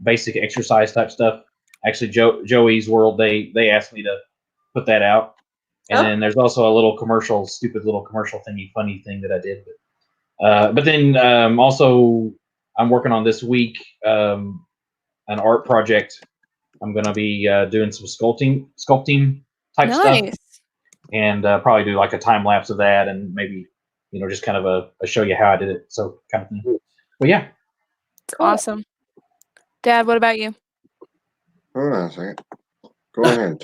[SPEAKER 4] basic exercise type stuff. Actually, Joey's World, they asked me to put that out. And then there's also a little stupid little commercial funny thing that I did. But then also, I'm working on this week an art project. I'm going to be doing some sculpting type stuff, and probably do like a time lapse of that, and maybe just kind of a show you how I did it, so kind of thing. But yeah,
[SPEAKER 1] it's awesome. Dad, what about you?
[SPEAKER 5] Hold on a second. Go ahead and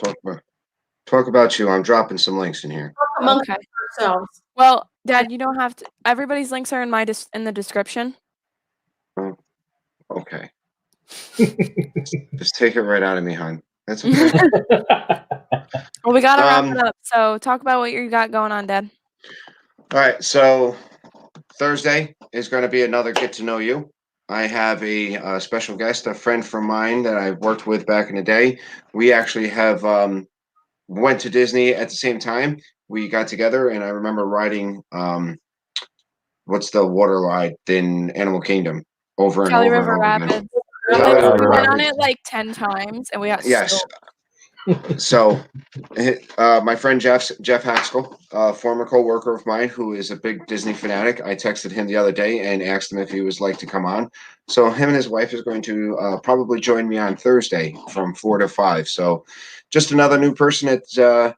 [SPEAKER 5] talk about you. I'm dropping some links in here.
[SPEAKER 2] Okay.
[SPEAKER 1] Well, Dad, you don't have to. Everybody's links are in the description.
[SPEAKER 5] Oh, okay. Just take it right out of me, hon. That's okay.
[SPEAKER 1] Well, we gotta wrap it up. So talk about what you got going on, Dad.
[SPEAKER 5] All right. So Thursday is going to be another get to know you. I have a special guest, a friend from mine that I worked with back in the day. We actually have went to Disney at the same time. We got together, and I remember riding what's the water ride in Animal Kingdom over and
[SPEAKER 1] Kelly
[SPEAKER 5] over
[SPEAKER 1] River
[SPEAKER 5] and over
[SPEAKER 1] Rapids.
[SPEAKER 5] again.
[SPEAKER 1] We went on it like 10 times, and we got
[SPEAKER 5] yes. So, my friend Jeff Haskell, former co-worker of mine, who is a big Disney fanatic, I texted him the other day and asked him if he was like to come on. So him and his wife is going to probably join me on Thursday from 4 to 5. So, just another new person that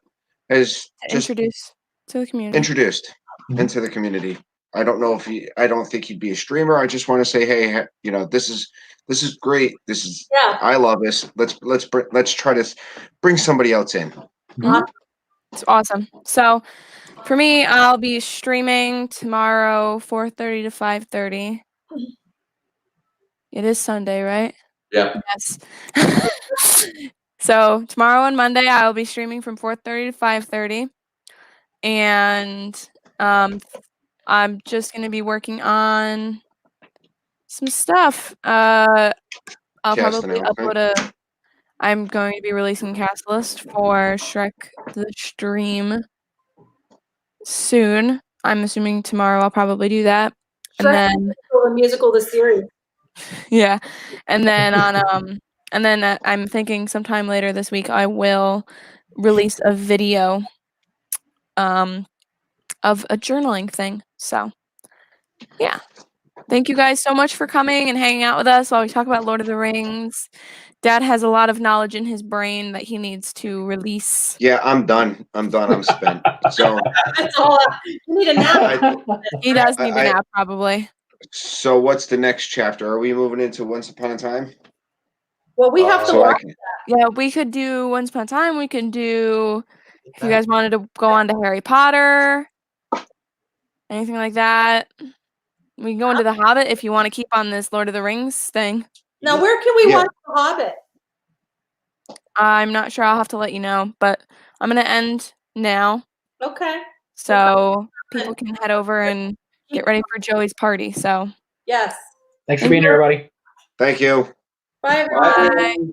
[SPEAKER 5] has just
[SPEAKER 1] Introduce to the community.
[SPEAKER 5] introduced into the community. I don't know if I don't think he'd be a streamer. I just want to say, hey, this is great. I love this. Let's try to bring somebody else in.
[SPEAKER 1] It's awesome. So for me, I'll be streaming tomorrow 4:30 to 5:30. It is Sunday, right?
[SPEAKER 3] Yeah.
[SPEAKER 1] Yes. So tomorrow and Monday, I'll be streaming from 4:30 to 5:30. And I'm just going to be working on some stuff. I'll probably upload I'm going to be releasing cast list for Shrek the Stream soon. I'm assuming tomorrow I'll probably do that.
[SPEAKER 2] Shrek, and then the musical, the series.
[SPEAKER 1] Yeah. And then I'm thinking sometime later this week I will release a video of a journaling thing. So, yeah. Thank you guys so much for coming and hanging out with us while we talk about Lord of the Rings. Dad has a lot of knowledge in his brain that he needs to release.
[SPEAKER 5] Yeah, I'm done. I'm spent. So
[SPEAKER 2] that's all. You need a nap.
[SPEAKER 1] He does need a nap, probably.
[SPEAKER 5] So what's the next chapter? Are we moving into Once Upon a Time?
[SPEAKER 2] Well, we have to watch that.
[SPEAKER 1] Yeah, we could do Once Upon a Time. We can do, if you guys wanted to go on to Harry Potter, anything like that. We can go into The Hobbit if you want to keep on this Lord of the Rings thing.
[SPEAKER 2] Now, where can we watch The Hobbit?
[SPEAKER 1] I'm not sure. I'll have to let you know, but I'm going to end now.
[SPEAKER 2] Okay.
[SPEAKER 1] So people can head over and get ready for Joey's party. So
[SPEAKER 2] yes.
[SPEAKER 4] Thanks for being here, everybody.
[SPEAKER 5] Thank you.
[SPEAKER 2] Bye, everybody.
[SPEAKER 1] Bye.